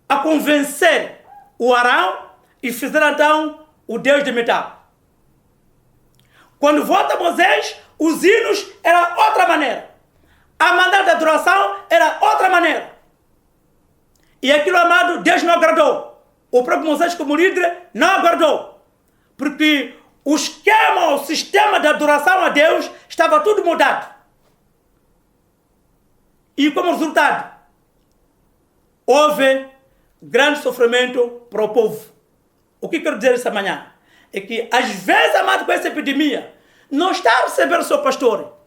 a convencer o Arão e fizeram então o Deus de metal. Quando volta Moisés, os hinos eram outra maneira. A maneira de adoração era outra maneira. E aquilo, amado, Deus não agradou. O próprio Moisés, como líder, não agradou. Porque o esquema, o sistema de adoração a Deus estava tudo mudado. E como resultado, houve grande sofrimento para o povo. O que quero dizer essa manhã? É que, às vezes, amado, com essa epidemia, não está a receber o seu pastor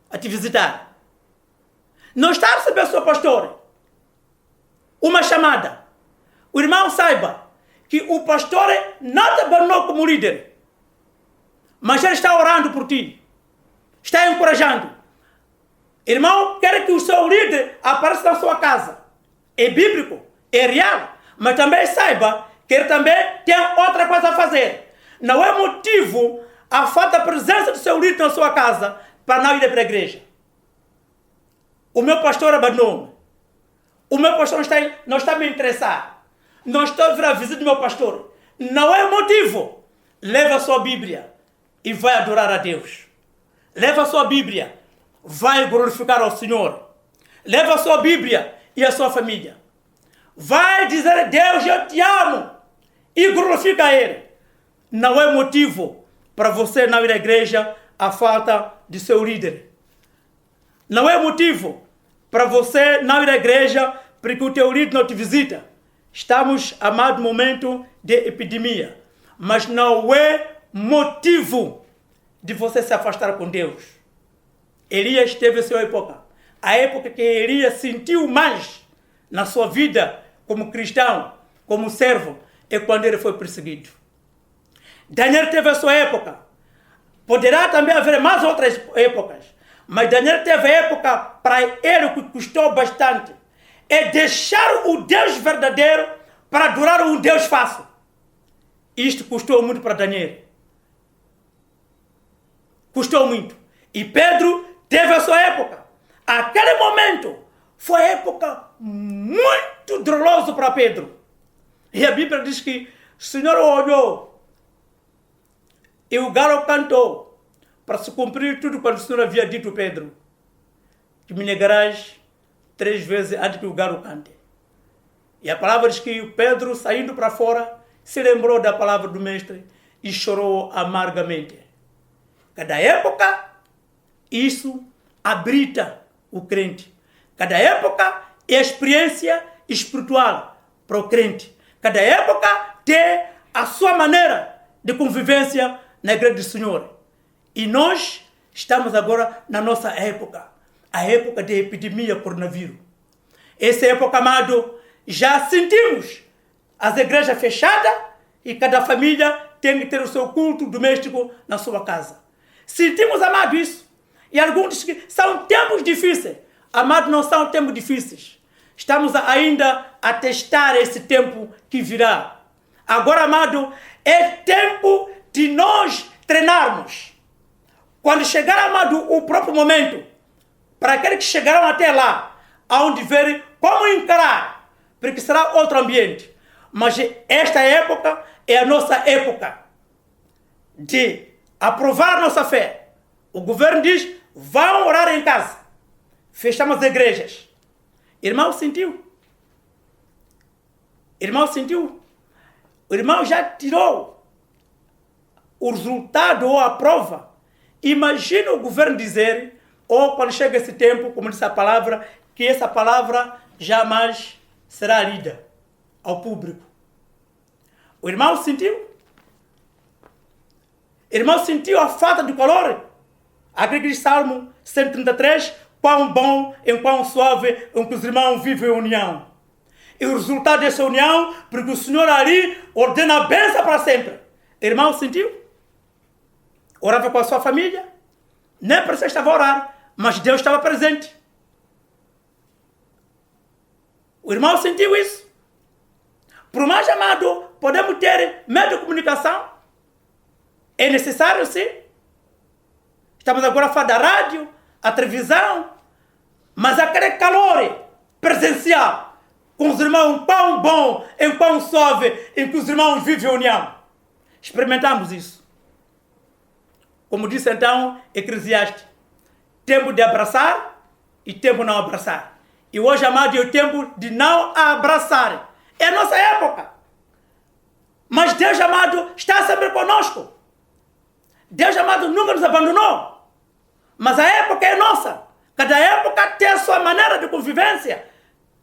a te visitar. Não está a receber o seu pastor uma chamada. O irmão saiba que o pastor não te abandonou como líder, mas ele está orando por ti, está encorajando. Irmão, quer que o seu líder apareça na sua casa. É bíblico, é real, mas também saiba que ele também tem outra coisa a fazer. Não é motivo a falta da presença do seu líder na sua casa para não ir para a igreja. O meu pastor abandonou-me. O meu pastor não está a me interessar. Não estou a vir a visita do meu pastor. Não é motivo. Leva a sua Bíblia e vai adorar a Deus. Leva a sua Bíblia, vai glorificar ao Senhor. Leva a sua Bíblia e a sua família. Vai dizer a Deus, eu te amo, e glorifica a Ele. Não é motivo para você não ir à igreja a falta de seu líder. Não é motivo para você não ir à igreja porque o teu líder não te visita. Estamos, amado, momento de epidemia. Mas não é motivo de você se afastar com Deus. Elias teve a sua época. A época que Elias sentiu mais na sua vida como cristão, como servo, é quando ele foi perseguido. Daniel teve a sua época. Poderá também haver mais outras épocas. Mas Daniel teve a época para ele que custou bastante. É deixar o Deus verdadeiro para adorar um Deus falso. Isto custou muito para Daniel. Custou muito. E Pedro teve a sua época. Aquele momento foi a época muito dolorosa para Pedro. E a Bíblia diz que o Senhor olhou e o galo cantou para se cumprir tudo quando o Senhor havia dito a Pedro, que me negarás 3 vezes antes que o galo cante. E a palavra diz que Pedro, saindo para fora, se lembrou da palavra do Mestre e chorou amargamente. Cada época, isso habilita o crente. Cada época é a experiência espiritual para o crente. Cada época tem a sua maneira de convivência na igreja do Senhor. E nós estamos agora na nossa época, a época de epidemia coronavírus. Essa época, amado, já sentimos as igrejas fechadas e cada família tem que ter o seu culto doméstico na sua casa. Sentimos, amado, isso. E alguns dizem que são tempos difíceis. Amado, não são tempos difíceis. Estamos ainda a testar esse tempo que virá. Agora, amado, é tempo de nós treinarmos. Quando chegar, amado, o próprio momento, para aqueles que chegarão até lá, aonde verem como encarar, porque será outro ambiente. Mas esta época é a nossa época de aprovar a nossa fé. O governo diz, vão orar em casa. Fechamos as igrejas. Irmão sentiu. Irmão sentiu. O irmão já tirou o resultado ou a prova. Imagina o governo dizer, ou quando chega esse tempo, como disse a palavra, que essa palavra jamais será lida ao público. O irmão sentiu? O irmão sentiu a falta de calor? Aquele que diz Salmo 133, quão bom e quão suave em que os irmãos vivem em união. E o resultado dessa união, porque o Senhor ali ordena a bênção para sempre. O irmão sentiu? Orava com a sua família? Nem precisa estava a orar, mas Deus estava presente. O irmão sentiu isso. Por mais, amado, podemos ter meio de comunicação. É necessário, sim. Estamos agora a falar da rádio, a televisão, mas aquele calor presencial, com os irmãos, um pão bom, um pão suave, em que os irmãos vivem a união. Experimentamos isso. Como disse então Eclesiastes, tempo de abraçar e tempo de não abraçar. E hoje, amado, é o tempo de não abraçar. É a nossa época. Mas Deus, amado, está sempre conosco. Deus, amado, nunca nos abandonou. Mas a época é nossa. Cada época tem a sua maneira de convivência.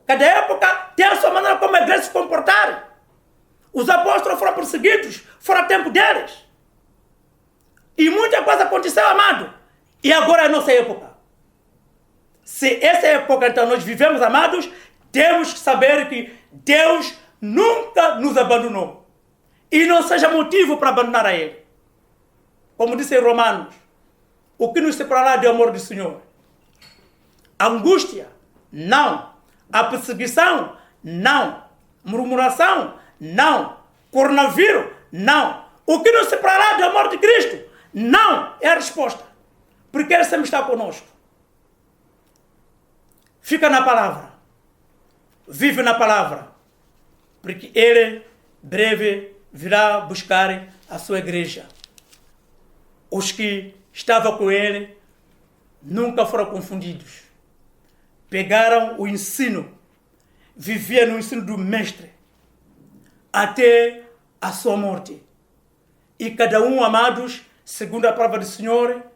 Cada época tem a sua maneira como a igreja se comportar. Os apóstolos foram perseguidos, foram a tempo deles. E muita coisa aconteceu, amado. E agora é a nossa época. Se essa época, então, nós vivemos, amados, temos que saber que Deus nunca nos abandonou. E não seja motivo para abandonar a Ele. Como disse em Romanos, o que nos separará do amor do Senhor? A angústia? Não. A perseguição? Não. Murmuração? Não. Coronavírus? Não. O que nos separará do amor de Cristo? Não. É a resposta. Porque Ele sempre está conosco. Fica na palavra. Vive na palavra. Porque Ele breve virá buscar a sua igreja. Os que estavam com Ele nunca foram confundidos. Pegaram o ensino, viviam no ensino do Mestre, até a sua morte. E cada um, amados, segundo a palavra do Senhor,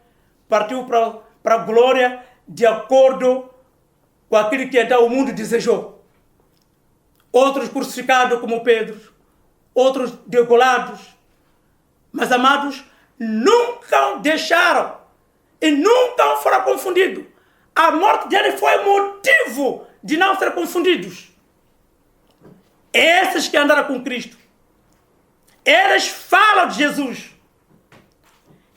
partiu para a glória de acordo com aquilo que então o mundo desejou. Outros crucificados como Pedro, outros degolados. Mas, amados, nunca deixaram e nunca foram confundidos. A morte dele foi motivo de não ser confundidos. Esses que andaram com Cristo, eles falam de Jesus,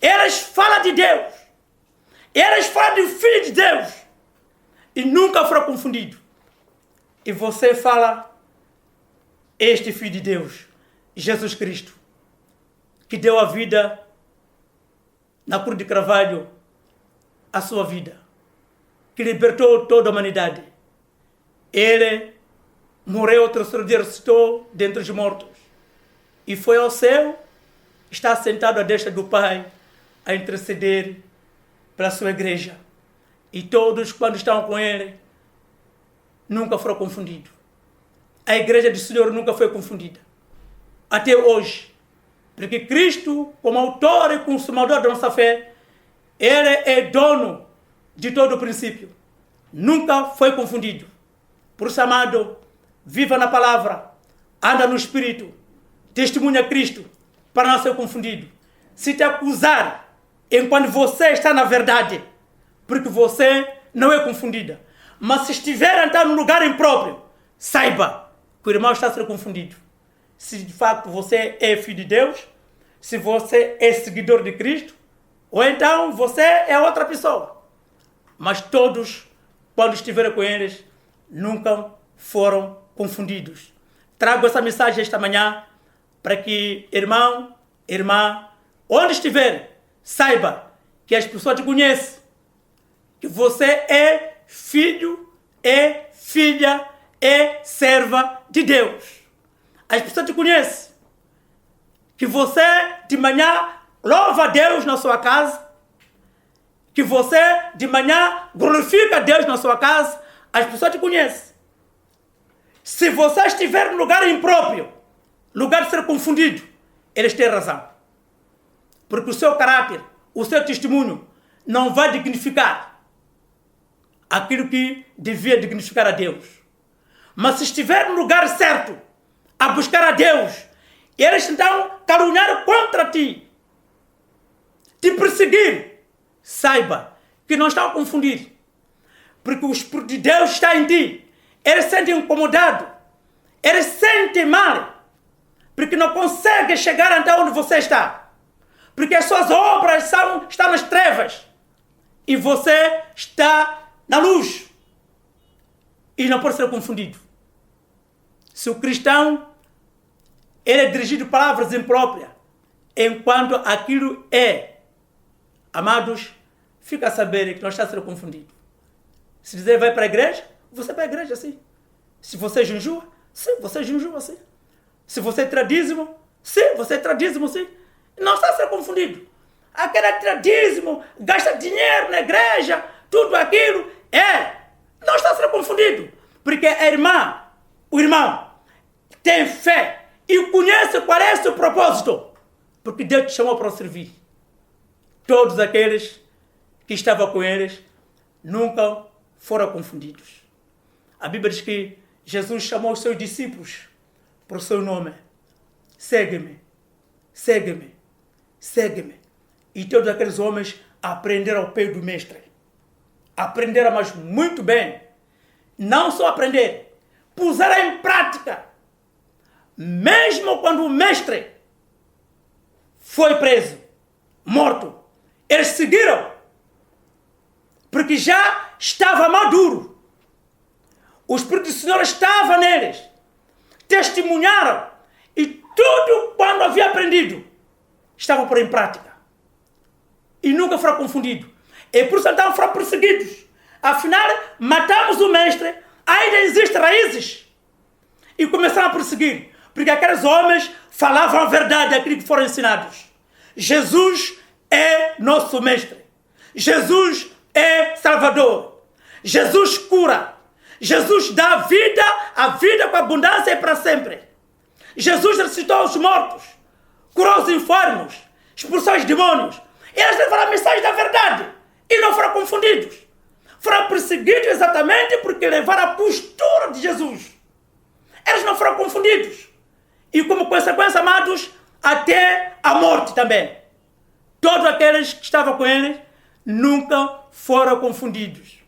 eles falam de Deus, eles falam do Filho de Deus e nunca foram confundidos. E você fala, este Filho de Deus, Jesus Cristo, que deu a vida na cruz de Carvalho, a sua vida, que libertou toda a humanidade. Ele morreu, terceiro dia ressuscitou dentre os mortos e foi ao céu, está sentado à destra do Pai a interceder pela sua igreja. E todos, quando estão com Ele, nunca foram confundidos. A igreja do Senhor nunca foi confundida. Até hoje. Porque Cristo, como autor e consumador da nossa fé, Ele é dono de todo o princípio. Nunca foi confundido. Por isso, amado, viva na palavra, anda no Espírito, testemunha Cristo, para não ser confundido. Se te acusar enquanto você está na verdade, porque você não é confundida. Mas se estiver então no lugar impróprio, saiba que o irmão está a ser confundido. Se de fato você é filho de Deus, se você é seguidor de Cristo, ou então você é outra pessoa. Mas todos, quando estiverem com eles, nunca foram confundidos. Trago essa mensagem esta manhã para que irmão, irmã, onde estiver, saiba que as pessoas te conhecem, que você é filho, é filha, é serva de Deus. As pessoas te conhecem, que você de manhã louva a Deus na sua casa, que você de manhã glorifica a Deus na sua casa, as pessoas te conhecem. Se você estiver no lugar impróprio, lugar de ser confundido, eles têm razão. Porque o seu caráter, o seu testemunho, não vai dignificar aquilo que devia dignificar a Deus. Mas se estiver no lugar certo, a buscar a Deus, eles então caluniar contra ti, te perseguir, saiba que não estão a confundir. Porque o Espírito de Deus está em ti. Eles sentem incomodado, eles sentem mal, porque não conseguem chegar até onde você está. Porque as suas obras estão nas trevas. E você está na luz. E não pode ser confundido. Se o cristão ele é dirigido palavras impróprias, enquanto aquilo é, amados, fica a saber que não está a ser confundido. Se dizer vai para a igreja, você vai para a igreja, sim. Se você jejua, sim, você jejua, sim. Se você tira dízimo, sim, você tira dízimo, sim. Não está a ser confundido. Aquele tira dízimo, gasta dinheiro na igreja, tudo aquilo, não está a ser confundido. Porque a irmã, o irmão, tem fé e conhece qual é o seu propósito. Porque Deus te chamou para o servir. Todos aqueles que estavam com eles nunca foram confundidos. A Bíblia diz que Jesus chamou os seus discípulos por seu nome. Segue-me, segue-me, segue-me. E todos aqueles homens aprenderam ao pé do mestre. Aprenderam, mas muito bem. Não só aprender, puseram em prática. Mesmo quando o mestre foi preso, morto, eles seguiram. Porque já estava maduro. O Espírito do Senhor estava neles. Testemunharam. E tudo quando havia aprendido, estavam por em prática. E nunca foram confundidos. E por isso então foram perseguidos. Afinal, matamos o mestre, ainda existem raízes. E começaram a perseguir. Porque aqueles homens falavam a verdade, aquilo que foram ensinados. Jesus é nosso mestre. Jesus é Salvador. Jesus cura. Jesus dá vida, a vida com abundância e para sempre. Jesus ressuscitou os mortos, curou os enfermos, expulsou os demônios. Eles levaram a mensagem da verdade e não foram confundidos. Foram perseguidos exatamente porque levaram a postura de Jesus. Eles não foram confundidos. E como consequência, amados, até a morte também. Todos aqueles que estavam com eles nunca foram confundidos.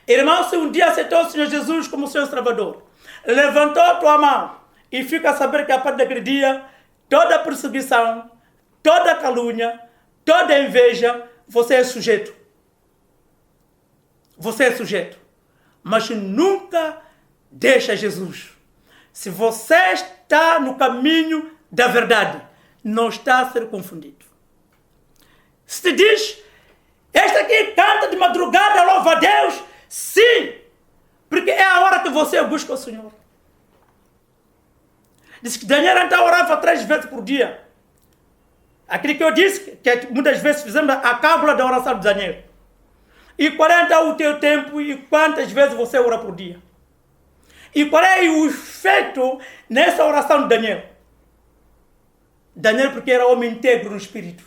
Irmão, se um dia aceitou o Senhor Jesus como seu Salvador, levantou a tua mão e fica a saber que a partir daquele dia, toda perseguição, toda calúnia, toda inveja, você é sujeito. Você é sujeito. Mas nunca deixa Jesus. Se você está no caminho da verdade, não está a ser confundido. Se te diz, este aqui canta de madrugada, louva a Deus, sim, porque é a hora que você busca o Senhor. Diz que Daniel então orava 3 vezes por dia. Aquilo que eu disse, que muitas vezes fizemos a cábula da oração de Daniel. E qual é então o teu tempo e quantas vezes você ora por dia? E qual é o efeito nessa oração de Daniel? Daniel porque era homem íntegro no espírito.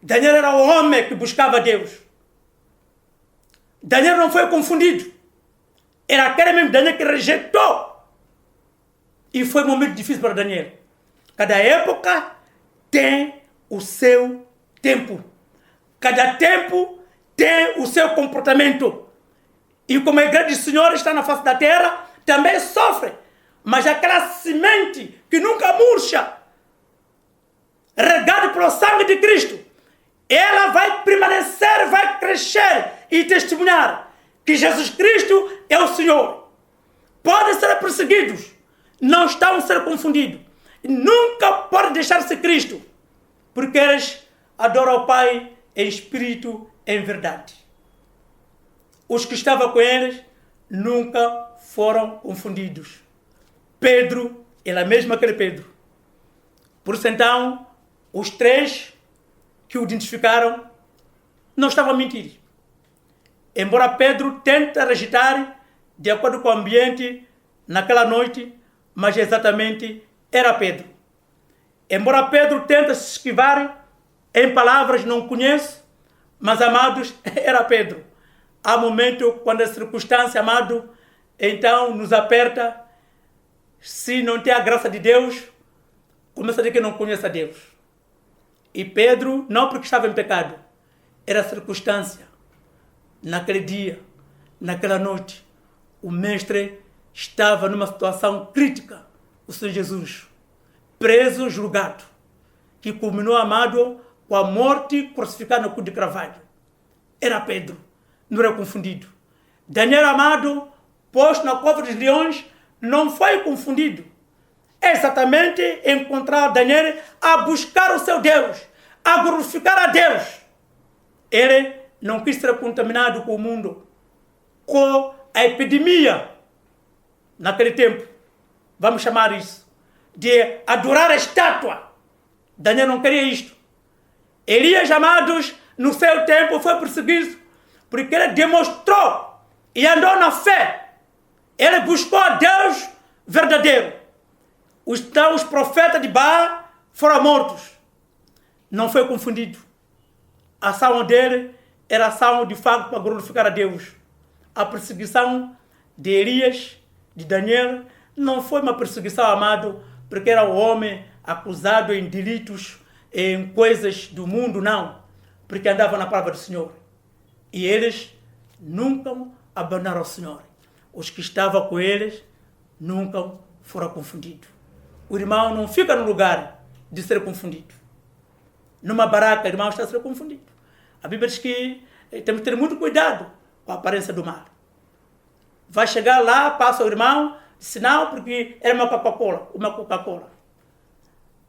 Daniel era o homem que buscava Deus. Daniel não foi confundido. Era aquele mesmo Daniel que rejeitou. E foi um momento difícil para Daniel. Cada época tem o seu tempo. Cada tempo tem o seu comportamento. E como a igreja do Senhor está na face da terra, também sofre. Mas aquela semente que nunca murcha, regada pelo sangue de Cristo, ela vai permanecer, vai crescer e testemunhar que Jesus Cristo é o Senhor. Podem ser perseguidos, não estão a ser confundidos. Nunca podem deixar de ser Cristo, porque eles adoram o Pai em espírito, em verdade. Os que estavam com eles nunca foram confundidos. Pedro, ele é mesmo aquele Pedro. Por isso então, os 3 que o identificaram não estavam a mentir. Embora Pedro tente rejeitar de acordo com o ambiente naquela noite, mas exatamente era Pedro. Embora Pedro tente se esquivar em palavras, não conheço, mas amados, era Pedro. Há momento quando a circunstância, amado, então nos aperta. Se não tem a graça de Deus, começa a dizer que não conhece a Deus. E Pedro, não porque estava em pecado, era a circunstância. Naquele dia, naquela noite, o mestre estava numa situação crítica, o Senhor Jesus, preso, julgado, que culminou, amado, com a morte crucificado no cruz de carvalho. Era Pedro, não era confundido. Daniel, amado, posto na cova dos leões, não foi confundido. É exatamente encontrar Daniel a buscar o seu Deus, a glorificar a Deus. Ele não quis ser contaminado com o mundo, com a epidemia naquele tempo. Vamos chamar isso de adorar a estátua. Daniel não queria isto. Elias, amados, no seu tempo foi perseguido porque ele demonstrou e andou na fé. Ele buscou a Deus verdadeiro. Os profetas de Baal foram mortos. Não foi confundido. A ação dele era ação de fato para glorificar a Deus. A perseguição de Elias, de Daniel, não foi uma perseguição, amado, porque era um homem acusado em delitos, em coisas do mundo, não. Porque andava na palavra do Senhor. E eles nunca abandonaram o Senhor. Os que estavam com eles nunca foram confundidos. O irmão não fica no lugar de ser confundido. Numa baraca, o irmão está a ser confundido. A Bíblia diz que temos que ter muito cuidado com a aparência do mar. Vai chegar lá, passa o irmão, sinal porque era uma Coca-Cola.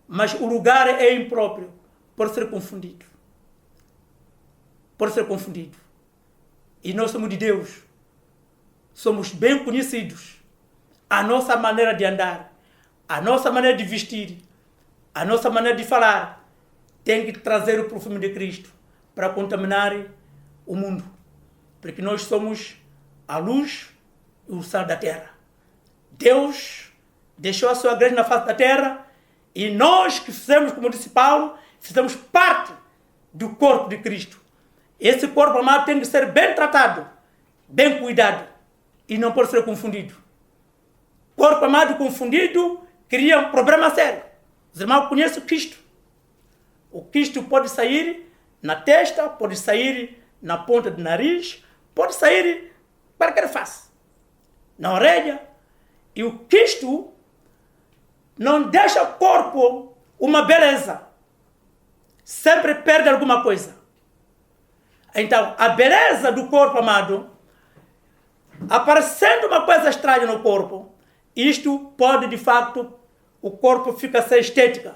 Mas o lugar é impróprio por ser confundido. Por ser confundido. E nós somos de Deus. Somos bem conhecidos. A nossa maneira de andar, a nossa maneira de vestir, a nossa maneira de falar, tem que trazer o perfume de Cristo para contaminar o mundo. Porque nós somos a luz e o sal da terra. Deus deixou a sua igreja na face da terra e nós que fizemos, como disse Paulo, fizemos parte do corpo de Cristo. Esse corpo, amado, tem que ser bem tratado, bem cuidado e não pode ser confundido. Corpo, amado, confundido cria um problema sério. Os irmãos conhecem o quisto. O quisto pode sair na testa, pode sair na ponta do nariz, pode sair para qualquer face, na orelha. E o quisto não deixa o corpo uma beleza. Sempre perde alguma coisa. Então, a beleza do corpo, amado, aparecendo uma coisa estranha no corpo, isto pode, de facto, o corpo fica sem estética.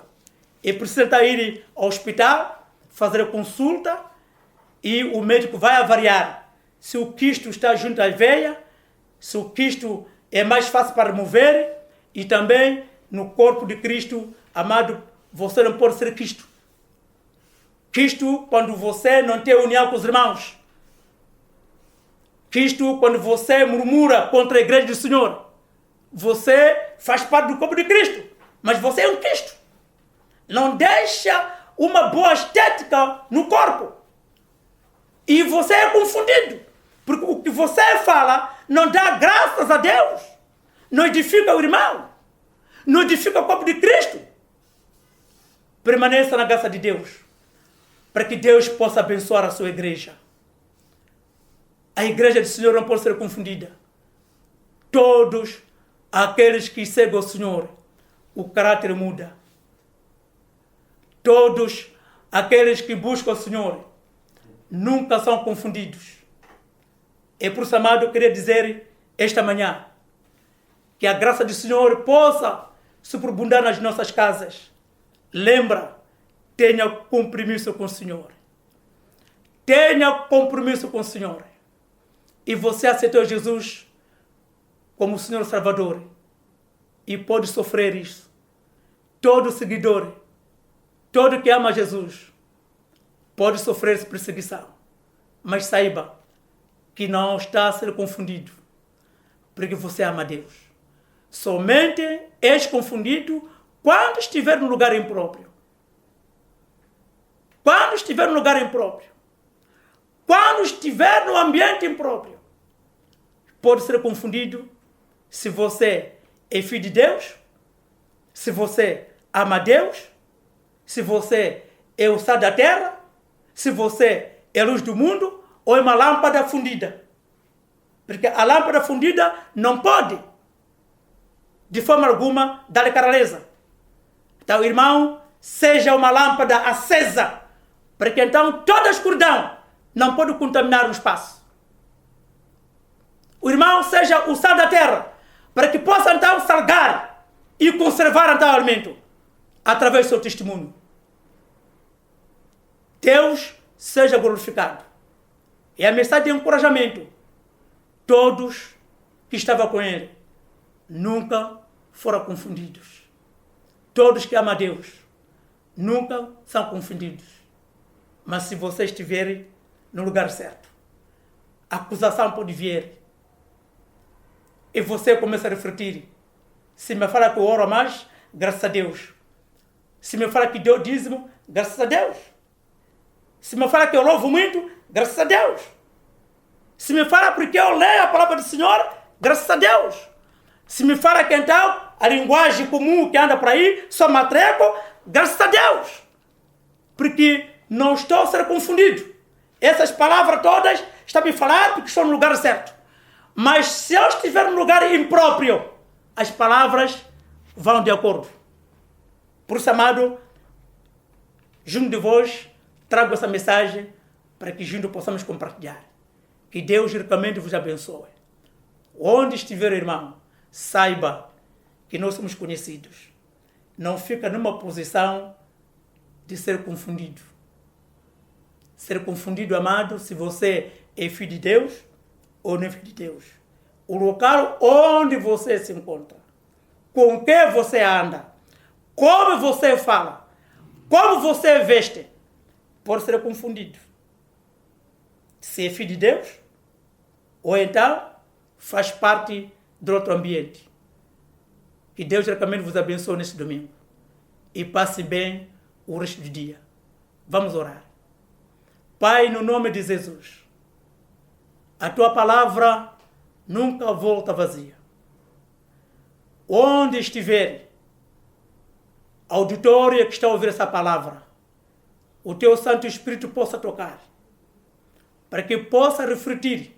E precisa ir ao hospital, fazer consulta, e o médico vai avaliar se o quisto está junto à veia, se o quisto é mais fácil para remover, e também no corpo de Cristo, amado, você não pode ser quisto. Quisto quando você não tem união com os irmãos. Quisto quando você murmura contra a igreja do Senhor. Você faz parte do corpo de Cristo, mas você é um quisto. Não deixa uma boa estética no corpo. E você é confundido, porque o que você fala não dá graças a Deus, não edifica o irmão, não edifica o corpo de Cristo. Permaneça na graça de Deus, para que Deus possa abençoar a sua igreja. A igreja do Senhor não pode ser confundida. Todos aqueles que seguem o Senhor, o caráter muda. Todos aqueles que buscam o Senhor nunca são confundidos. É por isso, amado, eu queria dizer esta manhã que a graça do Senhor possa superabundar nas nossas casas. Lembra, tenha compromisso com o Senhor. Tenha compromisso com o Senhor. E você aceitou Jesus como Senhor Salvador. E pode sofrer isso. Todo seguidor, todo que ama Jesus, pode sofrer essa perseguição. Mas saiba que não está a ser confundido. Porque você ama Deus. Somente és confundido quando estiver no lugar impróprio. Quando estiver no lugar impróprio. Quando estiver no ambiente impróprio. Pode ser confundido se você é filho de Deus, se você ama Deus, se você é o sal da terra, se você é a luz do mundo ou é uma lâmpada fundida. Porque a lâmpada fundida não pode, de forma alguma, dar clareza. Então, irmão, seja uma lâmpada acesa, para que então toda a escuridão não pode contaminar o espaço. O irmão seja o sal da terra, para que possa então salgar e conservar então o alimento, através do seu testemunho. Deus seja glorificado. É a mensagem de encorajamento. Todos que estavam com ele nunca foram confundidos. Todos que amam a Deus nunca são confundidos. Mas se vocês estiverem no lugar certo, a acusação pode vir. E você começa a refletir. Se me fala que eu oro mais, graças a Deus. Se me fala que deu dízimo, graças a Deus. Se me fala que eu louvo muito, graças a Deus. Se me fala porque eu leio a palavra do Senhor, graças a Deus. Se me fala que então a linguagem comum que anda por aí, só matreco, graças a Deus. Porque não estou a ser confundido. Essas palavras todas estão a me falar porque estou no lugar certo. Mas se eu estiver no lugar impróprio, as palavras vão de acordo. Por isso, amado, junto de vós, trago essa mensagem para que juntos possamos compartilhar. Que Deus ricamente vos abençoe. Onde estiver, irmão, saiba que nós somos conhecidos. Não fica numa posição de ser confundido. Ser confundido, amado, se você é filho de Deus ou não é filho de Deus. O local onde você se encontra, com quem você anda, como você fala, como você veste, pode ser confundido. Se é filho de Deus, ou então faz parte de outro ambiente. Que Deus realmente vos abençoe neste domingo. E passe bem o resto do dia. Vamos orar. Pai, no nome de Jesus, a tua palavra nunca volta vazia. Onde estiver, auditório que está a ouvir essa palavra, o teu Santo Espírito possa tocar, para que possa refletir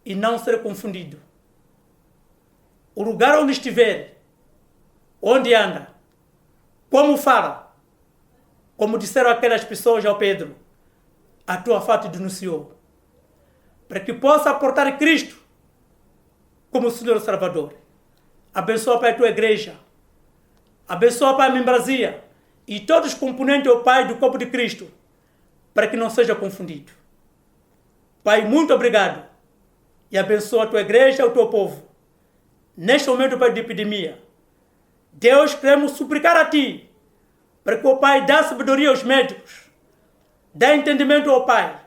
e não ser confundido. O lugar onde estiver, onde anda, como fala, como disseram aquelas pessoas ao Pedro, a tua fé te denunciou, para que possa aportar Cristo como Senhor Salvador. Abençoa, Pai, a tua igreja. Abençoa, Pai, a membresia e todos os componentes, ó Pai, do corpo de Cristo, para que não seja confundido. Pai, muito obrigado. E abençoa a tua igreja e o teu povo. Neste momento, Pai, de epidemia, Deus, queremos suplicar a Ti, para que, ó Pai, dê sabedoria aos médicos, dê entendimento ao Pai,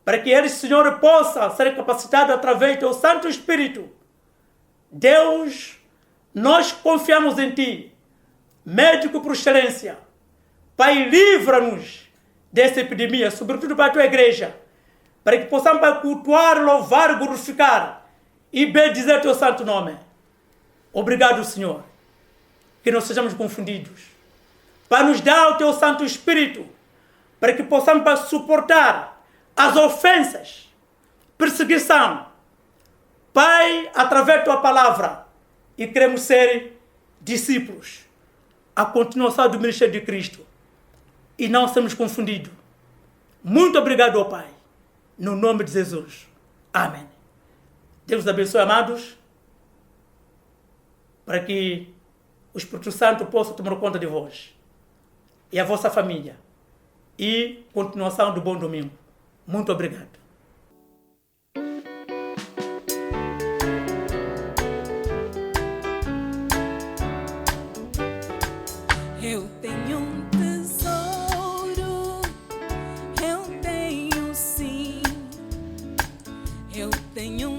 para que eles, Senhor, possam ser capacitados através do teu Santo Espírito. Deus, nós confiamos em Ti, médico por excelência. Pai, livra-nos dessa epidemia, sobretudo para a tua igreja, para que possamos, Pai, cultuar, louvar, glorificar e bendizer o teu santo nome. Obrigado, Senhor, que não sejamos confundidos. Pai, nos dá o teu Santo Espírito, para que possamos, Pai, suportar as ofensas, perseguição, Pai, através da tua palavra, e queremos ser discípulos, a continuação do ministério de Cristo, e não sermos confundidos. Muito obrigado, ó Pai, no nome de Jesus. Amém. Deus abençoe, amados, para que o Espírito Santo possa tomar conta de vós e a vossa família, e continuação do bom domingo. Muito obrigado. Eu tenho um tesouro, eu tenho sim, eu tenho